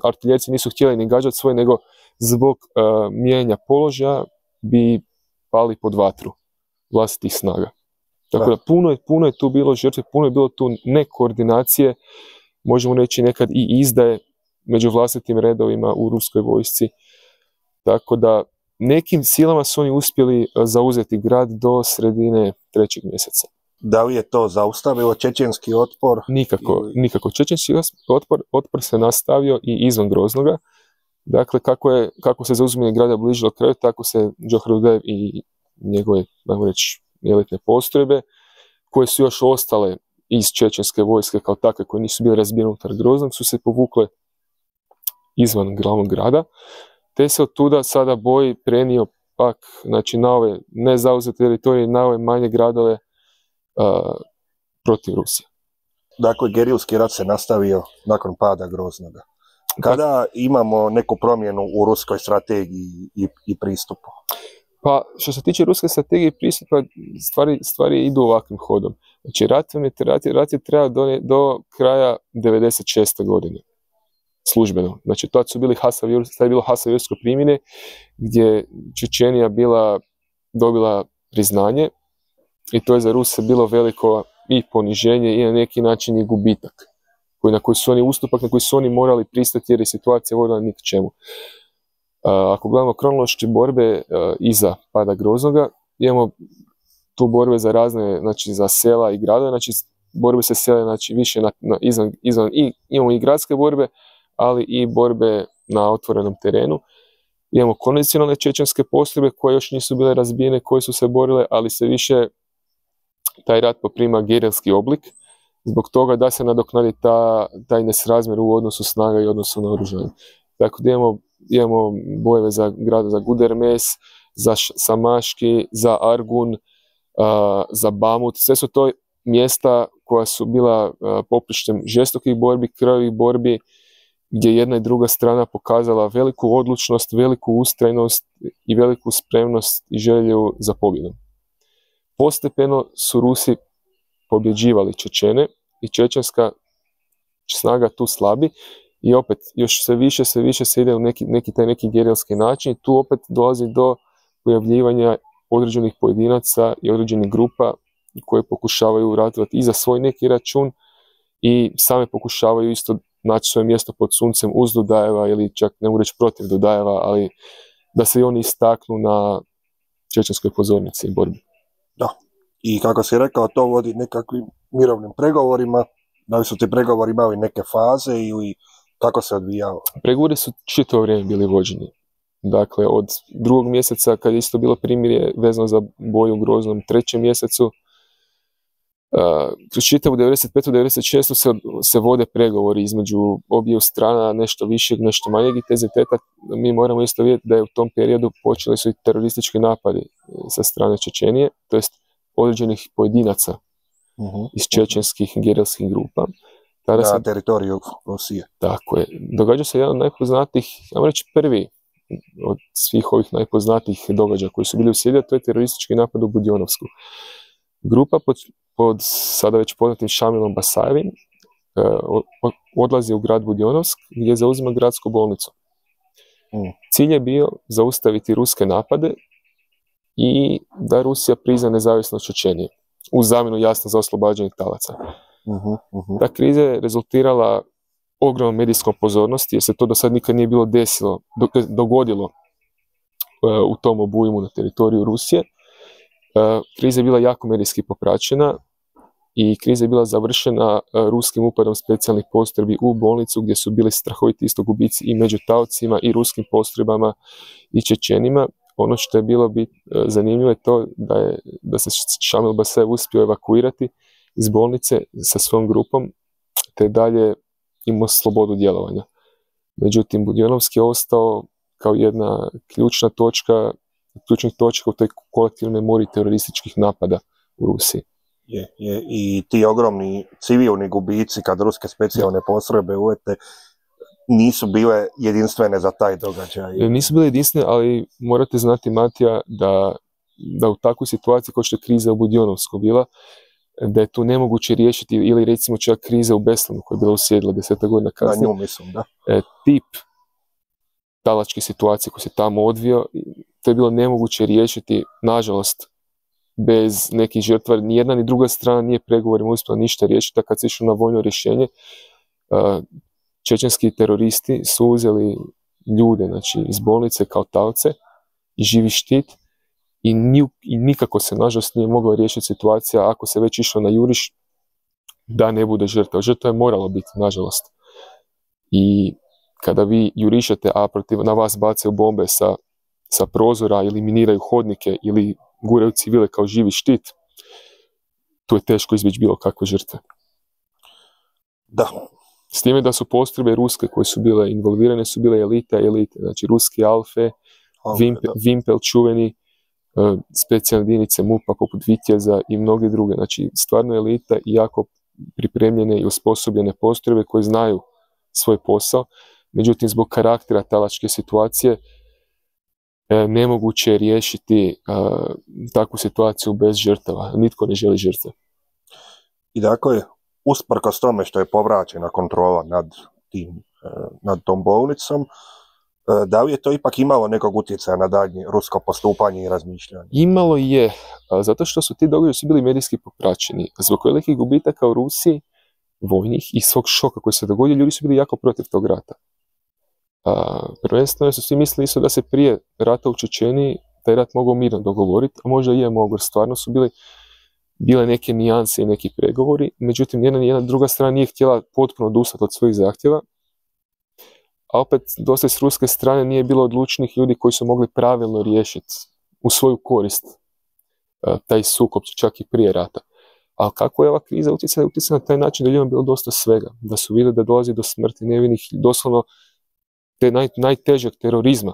artiljerci nisu htjeli ni gađati svoje, nego zbog mijenjanja položaja bi pali pod vatru vlastitih snaga. Tako da puno je tu bilo žrtve, puno je bilo tu nekoordinacije, možemo reći nekad i izdaje među vlastitim redovima u ruskoj vojsci. Tako da nekim silama su oni uspjeli zauzeti grad do sredine 3. mjeseca. Da li je to zaustavilo čečenski otpor? Nikako. Čečenski otpor se nastavio i izvan Groznoga. Dakle, kako se zauzimanje grada bližilo kraju, tako se Džohar Dudajev i njegove, ajmo reći, elitne postrojbe, koje su još ostale iz čečenske vojske kao takve, koje nisu bile razbijene unutar Groznog, su se povukle izvan glavnog grada, te se od tuda sada boj prenio pak, znači, na ove nezauzete teritorije, na ove manje gradove protiv Rusije. Dakle, gerilski rat se nastavio nakon pada Groznoga. Kada imamo neku promjenu u ruskoj strategiji i pristupu? Pa, što se tiče ruske strategije i pristupa, stvari idu ovakvim hodom. Znači, rat je trajao do kraja 96. godine. Službeno. Znači, tad je bilo Hasavjursko primjere, gdje Čečenija dobila priznanje, i to je za Ruse bilo veliko i poniženje i na neki način i gubitak, ustupak na koji su oni morali pristati jer je situacija vodila ni k čemu. Ako gledamo kronološki borbe iza pada Groznoga, imamo tu borbe za razne, znači za sela i gradove, znači borbe se sele, znači više izvan i imamo i gradske borbe, ali i borbe na otvorenom terenu. Imamo konvencionalne čečenske postrojbe koje još nisu bile razbijene, koje su se borile, ali se više taj rat poprima gerilski oblik, zbog toga da se nadoknadi taj nesrazmjer u odnosu snaga i odnosu na oružanje. Tako da imamo bojeve za grada, za Gudermes, za Samaški, za Argun, za Bamut. Sve su to mjesta koja su bila poprištem žestokih borbi, krvavih borbi, gdje jedna i druga strana pokazala veliku odlučnost, veliku ustrajnost i veliku spremnost i želju za pobjedom. Postepeno su Rusi pobjeđivali Čečene i čečenska snaga tu slabi, i opet još sve više se ide u neki gerilski način. Tu opet dolazi do pojavljivanja određenih pojedinaca i određenih grupa koje pokušavaju ratovati i za svoj neki račun i same pokušavaju isto naći svoje mjesto pod suncem uz Dudajeva, ili čak ne mogu reći protiv Dudajeva, ali da se i oni istaknu na čečenskoj pozornici i borbi. Da. I kako si rekao, to vodi nekakvim mirovnim pregovorima, Da li su ti pregovori imali neke faze ili kako se odvijalo? Pregovori su čitavo vrijeme bili vođeni. Dakle, od 2. mjeseca, kad je isto bilo primirje vezano za boju u Groznom, 3. mjesecu, kroz čitavu 95. 96. se vode pregovori između obiju strana, nešto višeg, nešto manjeg intenziteta. Mi moramo isto vidjeti da je u tom periodu počeli su i teroristički napadi sa strane Čečenije, to jest određenih pojedinaca iz čečenskih gerilskih grupa. Na teritoriju Rusije. Tako je. Događa se jedan od najpoznatijih, ja reći prvi od svih ovih najpoznatijih događaja koji su bili u Siriji, to je teroristički napad u Budjonovsku. Grupa pod sada već poznatim Šamilom Basajevim odlazi u grad Budjonovsk gdje zauzima gradsku bolnicu. Cilj je bio zaustaviti ruske napade i da Rusija prizna nezavisnost Čečenije, uz zamjenu jasno za oslobađanje talaca. Ta kriza je rezultirala ogromnom medijskom pozornosti, jer se to do sad nikad nije bilo dogodilo u tom obujmu na teritoriju Rusije. Kriza je bila jako medijski popraćena i kriza je bila završena ruskim upadom specijalnih postrojbi u bolnicu gdje su bili strahoviti isto gubici i među taocima i ruskim postrojbama i Čečenima. Ono što je bilo zanimljivo je to da se Šamil Basajev uspio evakuirati iz bolnice sa svojom grupom, te dalje imao slobodu djelovanja. Međutim, Budjonovski je ostao kao jedna ključnih točka u toj kolektivnoj memoriji terorističkih napada u Rusiji. I ti ogromni civilni gubici kad ruske specijalne postrojbe uvete nisu bile jedinstvene za taj događaj. Nisu bile jedinstvene, ali morate znati, Matija, da u takvoj situaciji kao što je kriza u Budjonovsku bila, da je tu nemoguće riješiti, ili recimo čak kriza u Beslanu koja je bila uslijedila 10 godina kasnije. Na nju mislim, da. Tip talačke situacije koji se tamo odvio, to je bilo nemoguće riješiti, nažalost, bez nekih žrtva. Ni jedna ni druga strana nije pregovorima uspjela ništa riješiti, a kad se išlo na vojno rješenje, čečenski teroristi su uzeli ljude, znači, iz bolnice kao taoce i živi štit, i nikako se, nažalost, nije mogla riješiti situacija ako se već išlo na juriš da ne bude žrtva. Žrtva je moralo biti, nažalost. I kada vi jurišate, a na vas bacaju bombe sa prozora ili miniraju hodnike ili guraju civile kao živi štit, tu je teško izbjeći bilo kakve žrtve. Da. S time da su postrojbe ruske koje su bile involvirane su bile elite, znači ruski Alfe, Vimpel čuveni, specijalne jedinice MUP-a poput Vitjeza i mnoge druge. Znači, stvarno elita i jako pripremljene i osposobljene postrojbe koje znaju svoj posao. Međutim, zbog karaktera talačke situacije nemoguće je riješiti takvu situaciju bez žrtava. Nitko ne želi žrtve. I dakle, usprkos tome što je povraćena kontrola nad tom bolnicom, da li je to ipak imalo nekog utjecaja na daljnje rusko postupanje i razmišljanje? Imalo je, zato što su ti događaji bili medijski popraćeni. Zbog velikih gubitaka u Rusiji, vojnih i svog šoka koji se dogodio, ljudi su bili jako protiv tog rata. Prvenstveno su svi mislili da se prije rata u Čečeniji taj rat mogao mirno dogovoriti, a možda i je mogo, jer stvarno su bile neke nijanse i neki pregovori, međutim jedna druga strana nije htjela potpuno odustati od svojih zahtjeva, a opet dosta s ruske strane nije bilo odlučnih ljudi koji su mogli pravilno riješiti u svoju korist taj sukob čak i prije rata. Ali kako je ova kriza utjecala na taj način da ljudima bilo dosta svega, da su vidjeli da dolazi do smrti nevinih, doslovno te najtežeg terorizma.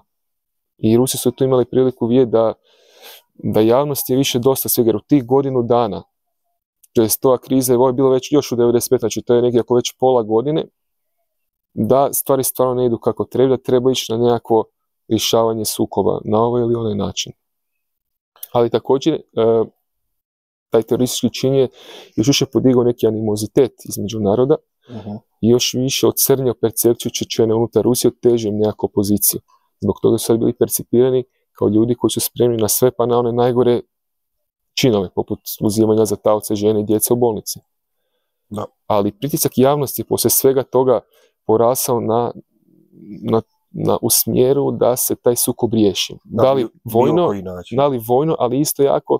I Rusi su tu imali priliku vidjeti da javnost je više dosta svega, jer u tih godinu dana, to je ova kriza, ovo je bilo već još u 95, znači to je negdje ako već pola godine, da stvari stvarno ne idu kako treba, da treba ići na nekako rješavanje sukoba na ovaj ili onaj način. Ali također, taj teroristički čin je još više podigao neki animozitet između naroda i još više ocrnio percepciju Čečena unutar Rusije, otežio nekako poziciju. Zbog toga su sad bili percipirani kao ljudi koji su spremni na sve, pa na one najgore činove, poput uzimanja za taoce žene i djece u bolnici. Da. Ali pritisak javnosti poslije svega toga porasao u smjeru da se taj sukob riješi. Da li vojno, ali isto jako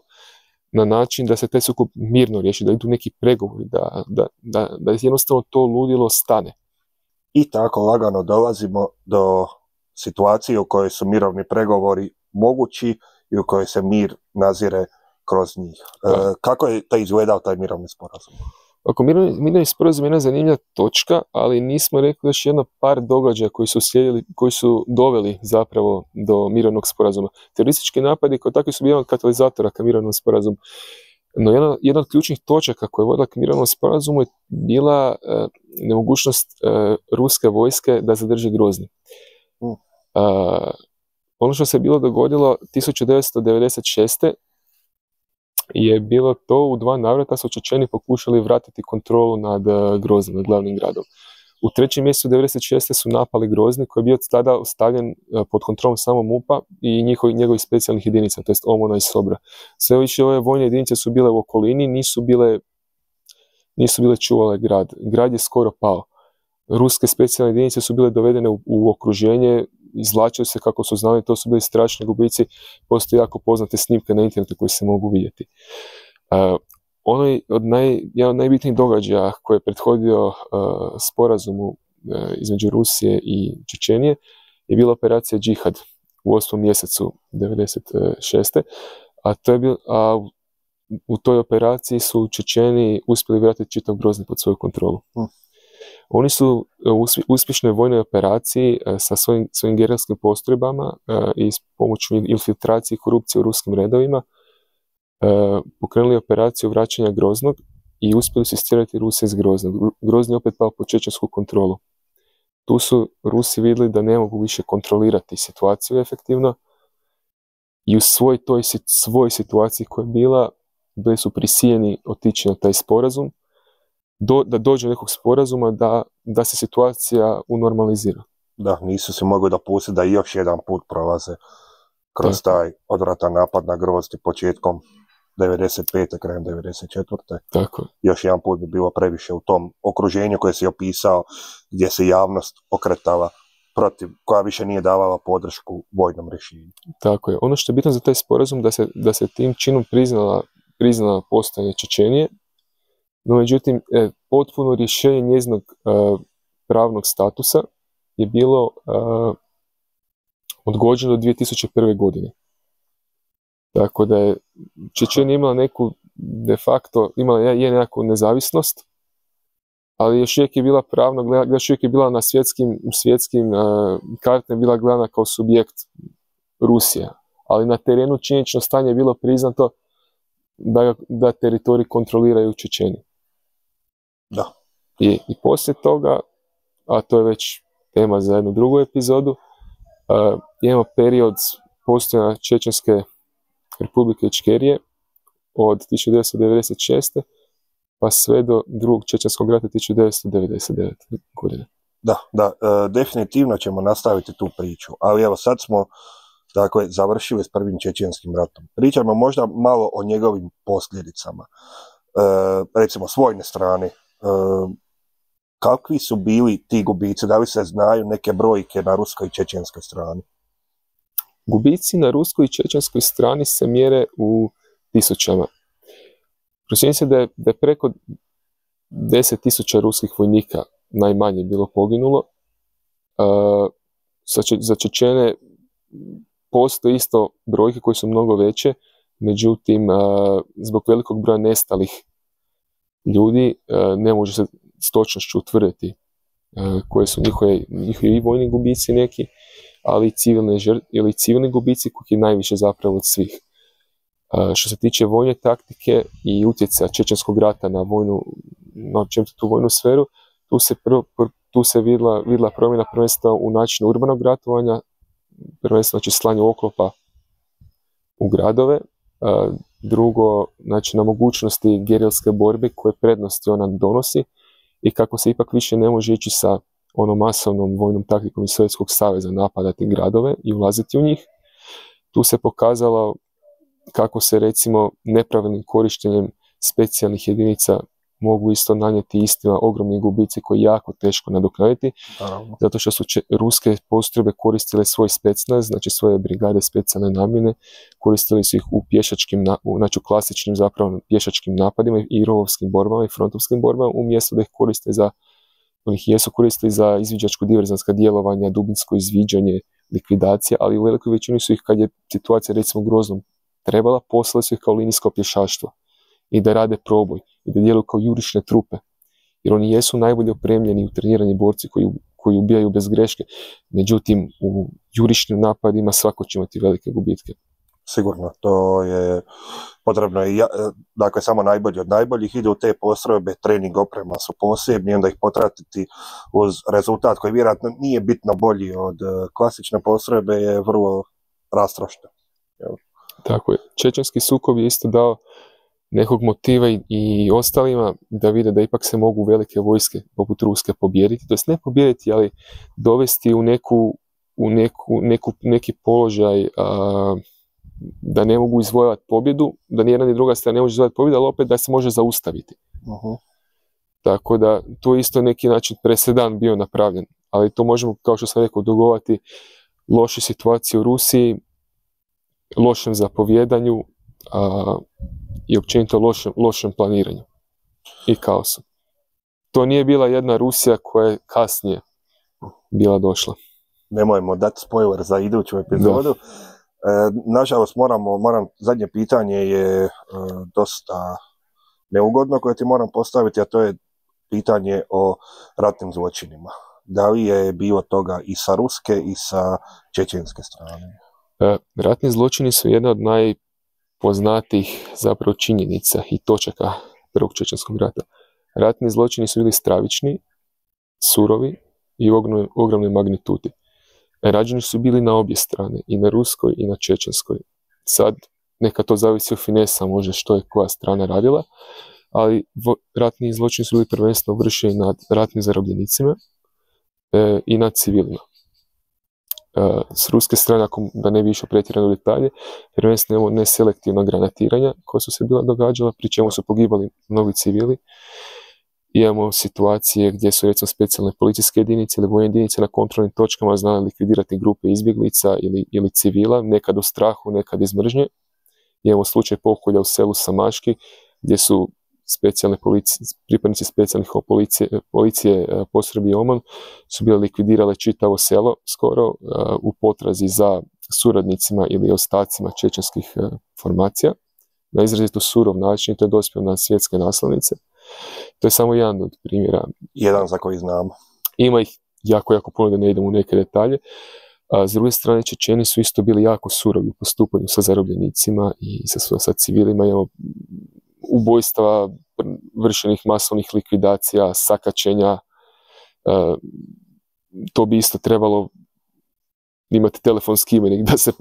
na način da se taj sukob mirno riješi, da idu neki pregovori, da jednostavno to ludilo stane. I tako lagano dolazimo do situacije u kojoj su mirovni pregovori mogući i u kojoj se mir nazire kroz njih. Kako je izgledao taj mirovni sporazum? Ako mirovni sporazum je jedna zanimljiva točka, ali nismo rekli još jedno par događaja koji su doveli zapravo do mirovnog sporazuma. Teroristički napadi kao takvi su bili jedan od katalizatora ka mirovnom sporazumu. No jedna od ključnih točaka koja je vodila k mirovnom sporazumu je bila nemogućnost ruske vojske da zadrži Grozni. Ono što se bilo dogodilo 1996. je bilo to u 2 navrata su Čečeni pokušali vratiti kontrolu nad Groznim, nad glavnim gradom. U 3. mjesecu 1996. su napali Grozni koji je bio tada stavljen pod kontrolom samo MUP-a i njegovih specijalnih jedinica, to jest OMON-a i SOBR-a. Sve više ove vojne jedinice su bile u okolini, nisu bile čuvale grad. Grad je skoro pao. Ruske specijalne jedinice su bile dovedene u okruženje, izvlačili se kako su znali, to su bili strašni gubici, postoje jako poznate snimke na internetu koje se mogu vidjeti. Jedan od najbitnijih događaja koji je prethodio sporazumu između Rusije i Čečenije je bila operacija Džihad u 8. mjesecu 1996. A u toj operaciji su Čečeni uspjeli vratiti čitav Grozni pod svoju kontrolu. Oni su u uspješnoj vojnoj operaciji sa svojim gerilskim postrojbama i s pomoću infiltracije i korupcije u ruskim redovima pokrenuli operaciju vraćanja Groznog i uspjeli su istjerati Ruse iz Groznog. Grozni je opet pao pod čečensku kontrolu. Tu su Rusi vidjeli da ne mogu više kontrolirati situaciju efektivno i u svoj situaciji koja je bila, bili su prisiljeni otići na taj sporazum, da dođe do nekog sporazuma da se situacija unormalizira. Da, nisu se mogli dopustiti da još jedan put prolaze kroz taj odvratan napad na Grozni početkom 95. krajem 94. Tako. Još jedan put bi bilo previše u tom okruženju koje si opisao, gdje se javnost okretala protiv, koja više nije davala podršku vojnom rješenju. Tako je. Ono što je bitno za taj sporazum da se tim činom priznala postojanje Čečenije, no međutim potpuno rješenje njezinog pravnog statusa je bilo odgođeno do 2001. godine. Tako da je Čečenija imala neku, de facto, imala je nekakvu nezavisnost, ali još uvijek je bila pravno, još uvijek je bila na svjetskim kartama bila gledana kao subjekt Rusija. Ali na terenu činjenično stanje je bilo priznato da teritorij kontroliraju Čečeni. Da. I poslije toga, a to je već tema za jednu drugu epizodu, imamo period postojanja Čečenske Republike Ičkerije od 1996. pa sve do drugog Čečenskog rata 1999. godine. Da, definitivno ćemo nastaviti tu priču, ali evo sad smo završili s prvim Čečenskim ratom. Pričamo možda malo o njegovim posljedicama. Recimo s vojne strane, kakvi su bili ti gubici, da li se znaju neke brojke na ruskoj i čečenskoj strani? Gubici na ruskoj i čečenskoj strani se mjere u tisućama. Procjenjuje se da je preko 10.000 ruskih vojnika najmanje bilo poginulo. Za Čečene postoje isto brojke koje su mnogo veće, međutim zbog velikog broja nestalih ljudi ne može se s točnošću utvrditi koje su njihovi vojni gubici neki, ali i civilni gubici koji je najviše zapravo od svih. Što se tiče vojne taktike i utjecaja Čečenskog rata na tu vojnu sferu, tu se vidjela promjena prvenstveno u načinu urbanog ratovanja, prvenstveno slanju oklopa u gradove, drugo, znači na mogućnosti gerilske borbe koje prednosti ona donosi i kako se ipak više ne može ići sa onom masovnom vojnom taktikom iz Sovjetskog saveza napadati gradove i ulaziti u njih. Tu se pokazalo kako se recimo nepravilnim korištenjem specijalnih jedinica mogu isto nanijeti istina ogromni gubici koji je jako teško nadoknaditi, zato što su ruske postrojbe koristile svoj specnaz, znači svoje brigade specijalne namjene, koristili su ih u pješačkim, znači u klasičnim zapravo pješačkim napadima i rovovskim borbama i frontovskim borbama, umjesto da ih koriste ih jesu koristili za izviđačko diverzanska djelovanja, dubinsko izviđanje, likvidacija, ali u velikoj većini su ih, kad je situacija recimo groznom trebala, poslali su ih kao linijsko pješaštvo i da rade proboj i da djeluju kao jurišne trupe. Jer oni jesu najbolje opremljeni i utrenirani borci koji ubijaju bez greške. Međutim, u jurišnim napadima svako će imati velike gubitke. Sigurno, to je potrebno i dakle samo najbolji od najboljih ide u te postrojbe, trening oprema su posebni, onda ih potratiti uz rezultat koji vjerojatno nije bitno bolji od klasične postrojbe je vrlo rastrošno. Tako je. Čečenski sukob je isto dao nekog motiva i ostalima da vide da ipak se mogu velike vojske poput Ruske pobijediti, to jest ne pobijediti, ali dovesti u neki položaj da ne mogu izvojati pobjedu, da nijedna ni druga strana ne može izvojati pobjedu, ali opet da se može zaustaviti. Tako da tu isto neki način presedan bio napravljen, ali to možemo, kao što sam rekao, dogovati loše situacije u Rusiji, lošem zapovjedanju i općenito lošem planiranju i kaosu. To nije bila jedna Rusija koja je kasnije bila došla. Nemojmo dati spoiler za iduću epizodu. Nažalost, zadnje pitanje je dosta neugodno koje ti moram postaviti, a to je pitanje o ratnim zločinima. Da li je bilo toga i sa ruske i sa čečenske strane? Ratni zločini su jedna od najpoznatijih zapravo činjenica i točaka Prvog čečenskog rata. Ratni zločini su bili stravični, surovi i ogromne magnitude. Rađeni su bili na obje strane, i na ruskoj i na čečenskoj. Sad, neka to zavisi od finesa, može što je koja strana radila, ali ratni zločini su bili prvenstveno vršeni nad ratnim zarobljenicima i nad civilima. S ruske strane, da ne bi išao pretjerano u detalje, prvenstveno neselektivna granatiranja koja su se bila događala, pri čemu su pogibali mnogi civili. Imamo situacije gdje su recimo specijalne policijske jedinice ili vojne jedinice na kontrolnim točkama znali likvidirati grupe izbjeglica ili civila, nekad u strahu, nekad iz mržnje. Imamo slučaj pokolja u selu Samaški gdje su pripadnici specijalnih policije postrojbi Oman su bile likvidirale čitavo selo skoro u potrazi za suradnicima ili ostacima čečenskih formacija na izrazito surov način, to je dospjelo na svjetske naslovnice. To je samo jedan od primjera. Jedan za koji znamo. Ima ih jako puno, da ne idemo u neke detalje. S druge strane, Čečeni su isto bili jako surovi u postupanju sa zarobljenicima i sa civilima. Imamo ubojstva, vršenih masovnih likvidacija, sakaćenja. To bi isto trebalo imati telefonski imenik da se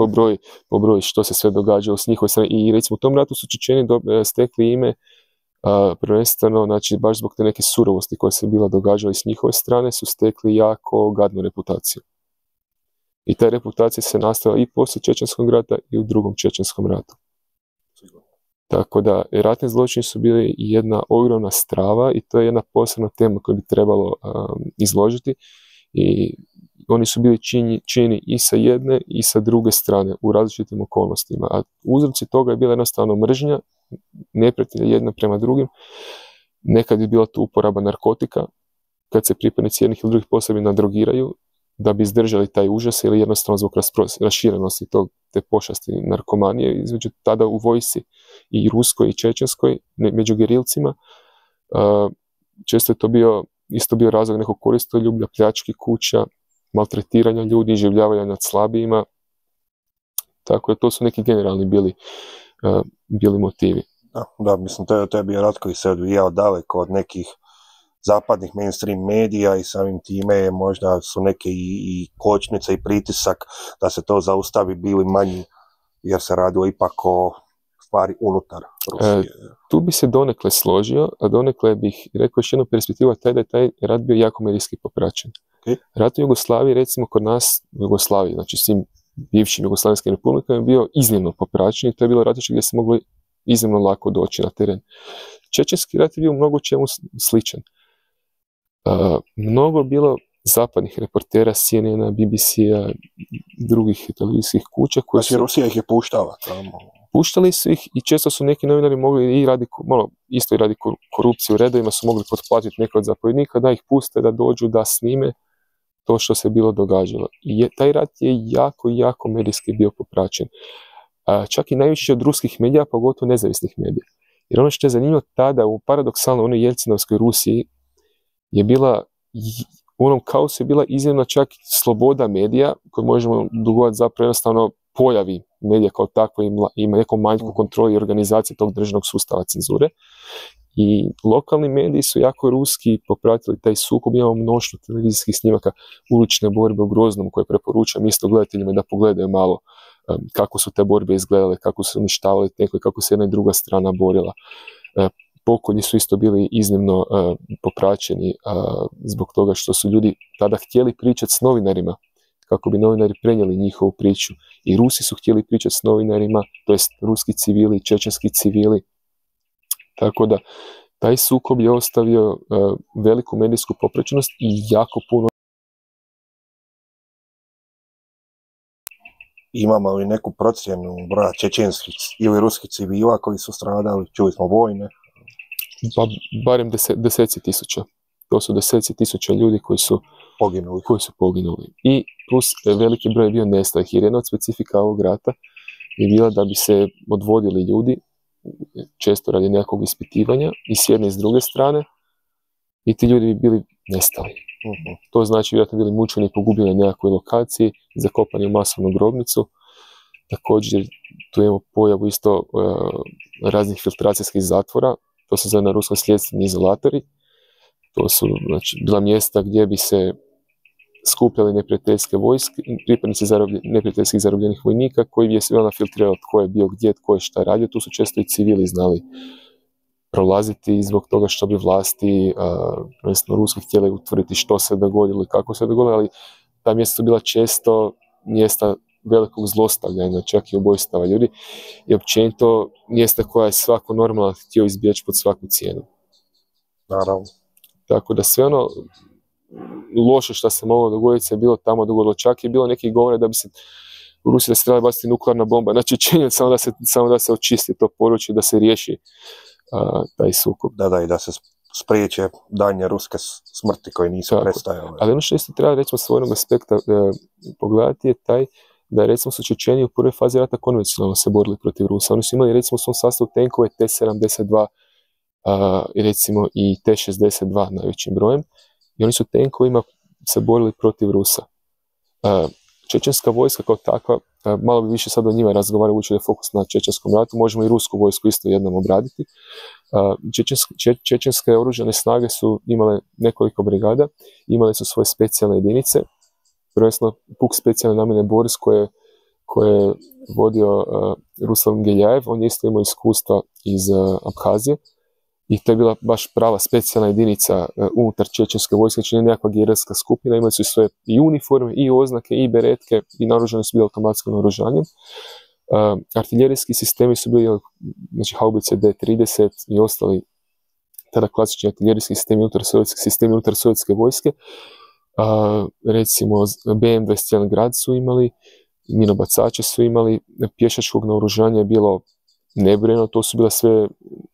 pobroji što se sve događalo s njihove strane. I recimo u tom ratu su Čečeni stekli ime prvenstveno, znači baš zbog te neke surovosti koje se bila događale s njihove strane, su stekli jako gadnu reputaciju. I ta reputacija se nastavila i poslije Čečenskog rata i u Drugom čečenskom ratu. Tako da, ratni zločini su bili jedna ogromna strava i to je jedna posebna tema koju bi trebalo izložiti. I oni su bili činjeni i sa jedne i sa druge strane u različitim okolnostima. A uzroci toga je bila jednostavno mržnja, neprijatelja jedna prema drugim. Nekad je bila tu uporaba narkotika, kad se pripadnici jednih ili drugih posebi nadrogiraju da bi izdržali taj užas ili jednostavno zbog raširenosti te pošasti narkomanije između tada u vojsci i ruskoj i čečenskoj među gerilcima. Često je to isto bio razlog nekog koristoljublja, pljački kuća, maltretiranja ljudi, življavanja nad slabijima. Tako da to su neki generalni bili motivi. Da, mislim, to je bio rat koji se odvijao daleko od nekih zapadnih mainstream medija i samim time možda su neke i kočnice i pritisak da se to zaustavi bili manji, jer se radilo ipak o stvari unutar Rusije. Tu bi se donekle složio, a donekle bih rekao još jednu perspektivu, taj da je taj rat bio jako medijski popraćen. Okay. Rat u Jugoslaviji, recimo kod nas u Jugoslaviji, znači svim bivšim jugoslavenskim republikama je bio iznimno popraćen i to je bilo ratište gdje se moglo iznimno lako doći na teren. Čečenski rat je bio mnogo čemu sličan. Mnogo bilo zapadnih reportera, CNN-a, BBC-a, drugih televizijskih kuća koje su... Rusija ih je puštala tamo. Puštali su ih i često su neki novinari mogli isto i radi korupcije u redovima su mogli potplatiti neke od zapovjednika da ih puste, da dođu, da snime to što se bilo događalo. I taj rat je jako medijski bio popraćen. Čak i najviše od ruskih medija, pogotovo nezavisnih medija. Jer ono što je zanimljivo tada, u paradoksalno onoj Jelcinovskoj Rusiji, je bila, u onom kaosu je bila iznimna čak sloboda medija, koju možemo dugovati zapravo jednostavno pojavi medija kao takvo, ima nekom manjku kontroli i organizacije tog državnog sustava cenzure. I lokalni mediji su jako ruski popratili taj sukob, imamo mnoštvo televizijskih snimaka ulične borbe u Groznom koje preporučam isto gledateljima da pogledaju malo kako su te borbe izgledale, kako su uništavali tenkovi, kako se jedna i druga strana borila. Pokolji su isto bili iznimno popraćeni zbog toga što su ljudi tada htjeli pričati s novinarima kako bi novinari prenijeli njihovu priču. I Rusi su htjeli pričati s novinarima, to jest ruski civili, čečenski civili. Tako da, taj sukob je ostavio veliku medijsku popraćenost i jako puno. Imamo li neku procjenu broja čečenskih ili ruskih civila koji su stradali? Čuli smo vojne. Pa, barem deseci tisuća. To su deseci tisuća ljudi koji su poginuli. I plus veliki broj je bio nestalih. Jer jedna od specifika ovog rata je bila da bi se odvodili ljudi, često radi nekakvog ispitivanja, i s jedne i s druge strane, i ti ljudi bi bili nestali. To znači vjerojatno bili mučeni i pogubljeni na nekakvoj lokaciji, zakopani u masovnu grobnicu. Također tu imamo pojavu isto raznih filtracijskih zatvora, to se zove na ruskom sljedstveni izolatori. To su bila mjesta gdje bi se skupljali neprijateljske vojske, pripadnici neprijateljskih zarobljenih vojnika, koji je sve filtrirao tko je bio gdje, tko je šta radio. Tu su često i civili znali prolaziti zbog toga što bi vlasti, prvenstveno ruski, htjeli utvrditi što se dogodilo i kako se dogodilo, ali ta mjesta su bila često mjesta velikog zlostavljanja, čak i ubojstava ljudi, i općenito mjesta koja je svako normalno htio izbjeći pod svaku cijenu. Naravno. Tako da sve ono loše što se moglo dogoditi se je bilo tamo dogodilo. Čak je bilo nekih govora da bi se u Rusiji da se trebala baciti nuklearna bomba. Znači činjenica samo da se očisti to područje, da se riješi taj sukob. Da, i da se spriječe daljnje ruske smrti koje nisu prestajale. Ali ono što isto treba recimo s vojnog aspekta pogledati je taj da recimo su Čečeni u prvoj fazi rata konvencionalno se borili protiv Rusa. Oni su imali recimo u svom sastavu tenkove T-72 recimo i T-62 najvećim brojem, i oni su tenkovima se borili protiv Rusa. Čečenska vojska kao takva, malo bi više sad o njima razgovarao, ući da je fokus na čečenskom ratu, možemo i rusku vojsku isto jednom obraditi. Čečenske oružane snage su imale nekoliko brigada, imale su svoje specijalne jedinice, prvenstveno puk specijalne namjene Boris koje je vodio Ruslan Geljajev, on je isto imao iskustva iz Abhazije, i to je bila baš prava specijalna jedinica unutar čečenske vojske, znači ne nekakva gerilska skupina, imali su svoje i uniforme, i oznake, i beretke, i naoružani su bili automatskim naoružanjem. Artiljerijski sistemi su bili, znači haubice D-30 i ostali tada klasični artiljerijski sistemi unutar sovjetske vojske. Recimo BM-21 Grad su imali, minobacače su imali, pješačkog naoružanja je bilo nebrojeno, to su bile sve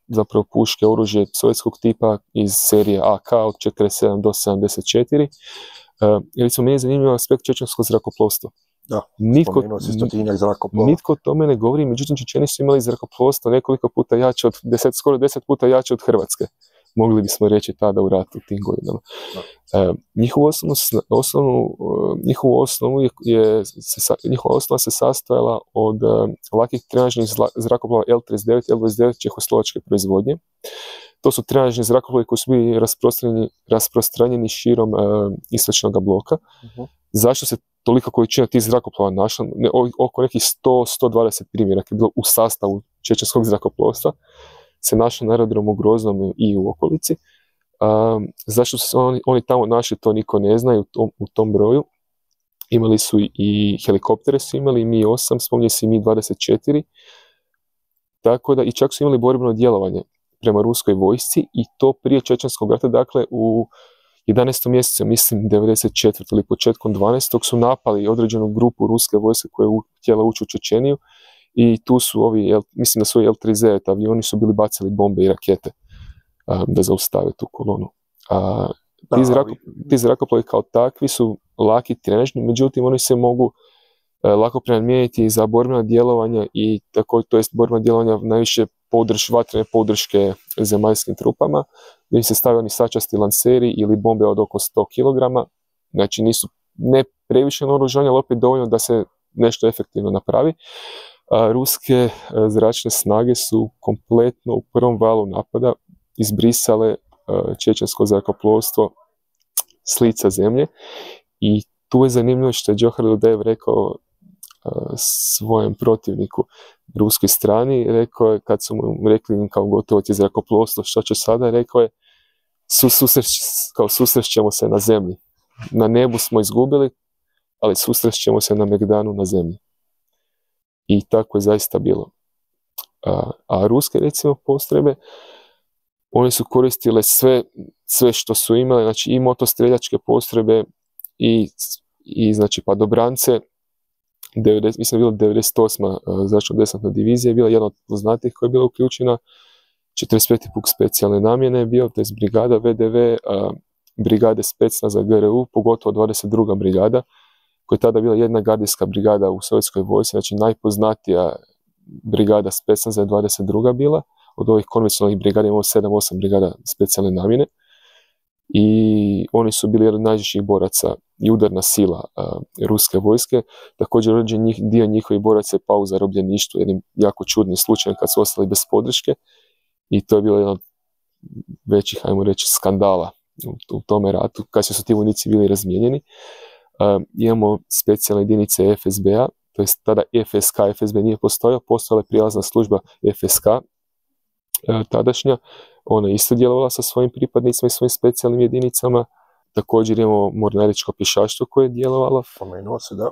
zapravo puške, oružje sovjetskog tipa iz serije AK od 47 do 74. Recimo, meni je zanimljiv aspekt čečenskog zrakoplovstva. Da, nitko o tome ne govori, međutim Čečeni su imali zrakoplovstvo nekoliko puta jače od, skoro 10 puta jače od Hrvatske. Mogli bismo reći tada u ratu tim godinama. Njihova osnova se sastojala od lakih trenažnih zrakoplova L-39 i L-29 čehoslovačke proizvodnje. To su trenažni zrakoplovi koji su bili rasprostranjeni širom istočnog bloka. Zašto se tolika količina tih zrakoplova našla? Oko nekih 100-120 primjeraka je bilo u sastavu čečenskog zrakoplovstva se našli na aerodromu u Groznom i u okolici. Zašto su se oni tamo našli, to niko ne zna, u tom broju. Imali su i helikoptere, su imali Mi-8, spominje se i Mi-24, tako da i čak su imali borbeno djelovanje. prema ruskoj vojsci i to prije Čečenskog rata, dakle u 11. mjesecu, mislim 94. ili početkom 12. su napali određenu grupu ruske vojske koja je htjela ući u Čečeniju i tu su ovi, mislim da su L-39 avioni su bili bacili bombe i rakete da zaustave tu kolonu. Ti zrakoplovi kao takvi su laki, trenažni, međutim oni se mogu lako prenamijeniti za borbena djelovanja i tako, to jest borbena djelovanja najviše vatrene podrške zemaljskim trupama, gdje se stavaju oni sačasti lanseri ili bombe od oko 100 kg, znači nisu ne previše naoružanja, ali opet dovoljno da se nešto efektivno napravi. Ruske zračne snage su kompletno u prvom valu napada izbrisale čečensko zrakoplovstvo s lica zemlje i tu je zanimljivo što je Džohar Dudajev rekao svojem protivniku ruskoj strani, rekao je kad su mu rekli kao gotovo ti zrakoplovstvo, što će sada, rekao je susrećemo se na zemlji. Na nebu smo izgubili, ali susrećemo se na Megdanu na zemlji. I tako je zaista bilo. A ruske, recimo, postrojbe, one su koristile sve što su imale, znači i motostreljačke postrojbe i znači padobrance. Mislim da je bila 98. zračno-desantna divizija, je bila jedna od poznatijih koja je bila uključena. 45. puk specijalne namjene je bio, to je brigada VDV, brigade Specnaza GRU, pogotovo 22. brigada, koja je tada bila jedna gardijska brigada u sovjetskoj vojsci, znači najpoznatija brigada Specnaza je 22. bila. Od ovih konvencionalnih brigada imamo 7-8 brigada specijalne namjene i oni su bili jedan od najžešćih boraca i udarna sila ruske vojske. Također dio njihovih boraca je pao u zarobljeništvu, jednim jako čudnim slučajem kad su ostali bez podrške i to je bilo jedan od većih, ajmo reći, skandala u tome ratu, kad su ti vojnici bili razmijenjeni. Imamo specijalne jedinice FSB-a, to je tada FSK, FSB nije postojala je prijelazna služba FSK, tadašnja, ona je isto djelovala sa svojim pripadnicima i svojim specijalnim jedinicama. Također imamo mornaričko pješaštvo koje je djelovalo. Pomenuo se, da.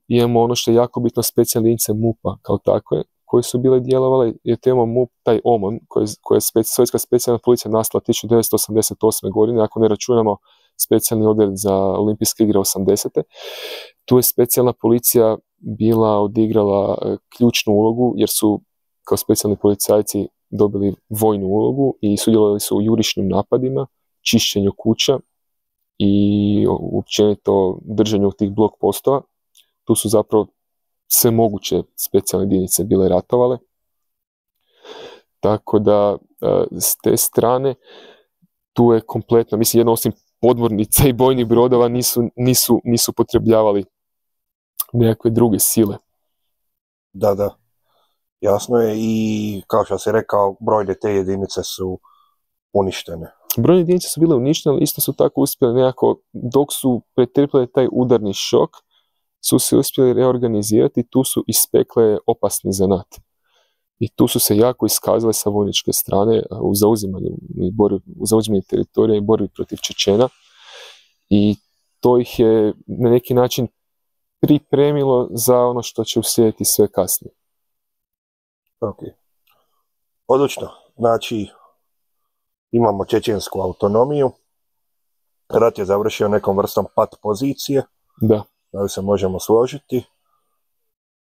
Imamo ono što je jako bitno, specijalne jedinice MUP-a kao takve, koje su bile djelovale, jer to imamo MUP, taj OMON, koja je sovjetska specijalna policija nastala 1988. godine, ako ne računamo specijalni odred za olimpijske igre 80. Tu je specijalna policija bila odigrala ključnu ulogu, jer su kao specijalni policajci dobili vojnu ulogu i sudjelovali su u jurišnim napadima, čišćenju kuća i općenito držanju tih blok postova. Tu su zapravo sve moguće specijalne jedinice bile ratovale. Tako da s te strane tu je kompletno, mislim, jedno osim podmornica i bojnih brodova nisu potrebljavali nekakve druge sile. Da. Jasno je i, kao što si rekao, brojne te jedinice su uništene. Brojne jedinice su bile uništene, ali isto su tako uspjeli nekako, dok su pretrpjeli taj udarni šok, su se uspjeli reorganizirati, tu su ispekle opasni zanat. I tu su se jako iskazale sa vojničke strane u zauzimanju teritorija i borbi protiv Čečena. I to ih je na neki način pripremilo za ono što će uslijediti sve kasnije. Ok. Odlično. Znači, imamo čečensku autonomiju. Rat je završio nekom vrstom pat pozicije. Da ju se možemo složiti.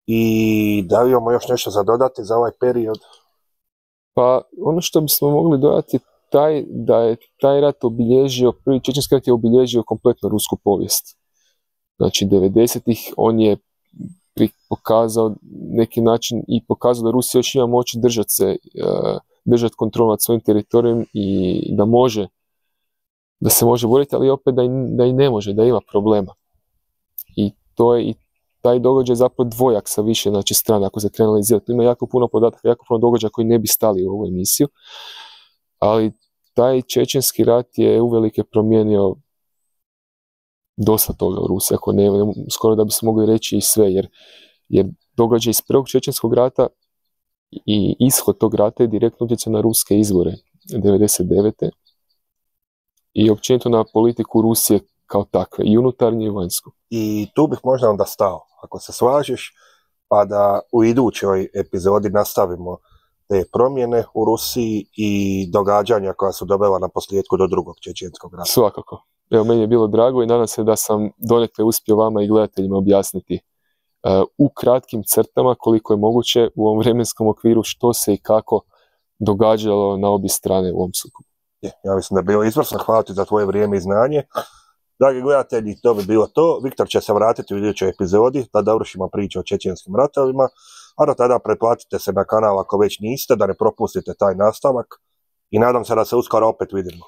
I da li imamo još nešto za dodati za ovaj period? Pa ono što bismo mogli dodati da je taj rat obilježio, prvi čečenski rat je obilježio kompletno rusku povijest. Znači 90-ih on je pokazao neki način i pokazao da Rusija još ima moći držati kontrolu nad svojim teritorijom i da se može boriti, ali opet da i ne može, da ima problema. I to je i taj događaj zapravo dvojak sa više strana, ako se krene analizirati. Ima jako puno podataka, jako puno događaja koji ne bi stali u ovu emisiju, ali taj čečenski rat je uvelike promijenio dosta toga u Rusiji, ako ne, skoro da bismo mogli reći i sve, jer događaj iz prvog čečenskog rata i ishod tog rata je direktno utjecao na ruske izbore 99. i općenito na politiku Rusije kao takve, i unutarnju i vanjsku. I tu bih možda onda stao, ako se slažeš, pa da u idućoj epizodi nastavimo te promjene u Rusiji i događanja koja su dovela na posljedku do drugog čečenskog rata. Svakako. Evo, meni je bilo drago i nadam se da sam donekle uspio vama i gledateljima objasniti u kratkim crtama koliko je moguće u ovom vremenskom okviru što se i kako događalo na obje strane u ovom sukobu. Ja mislim da je bilo izvrsno, hvala ti za tvoje vrijeme i znanje. Dragi gledatelji, to bi bilo to. Viktor će se vratiti u idućoj epizodi da dovršimo priču o čečenskim ratovima, a do tada pretplatite se na kanal ako već niste, da ne propustite taj nastavak i nadam se da se uskoro opet vidimo.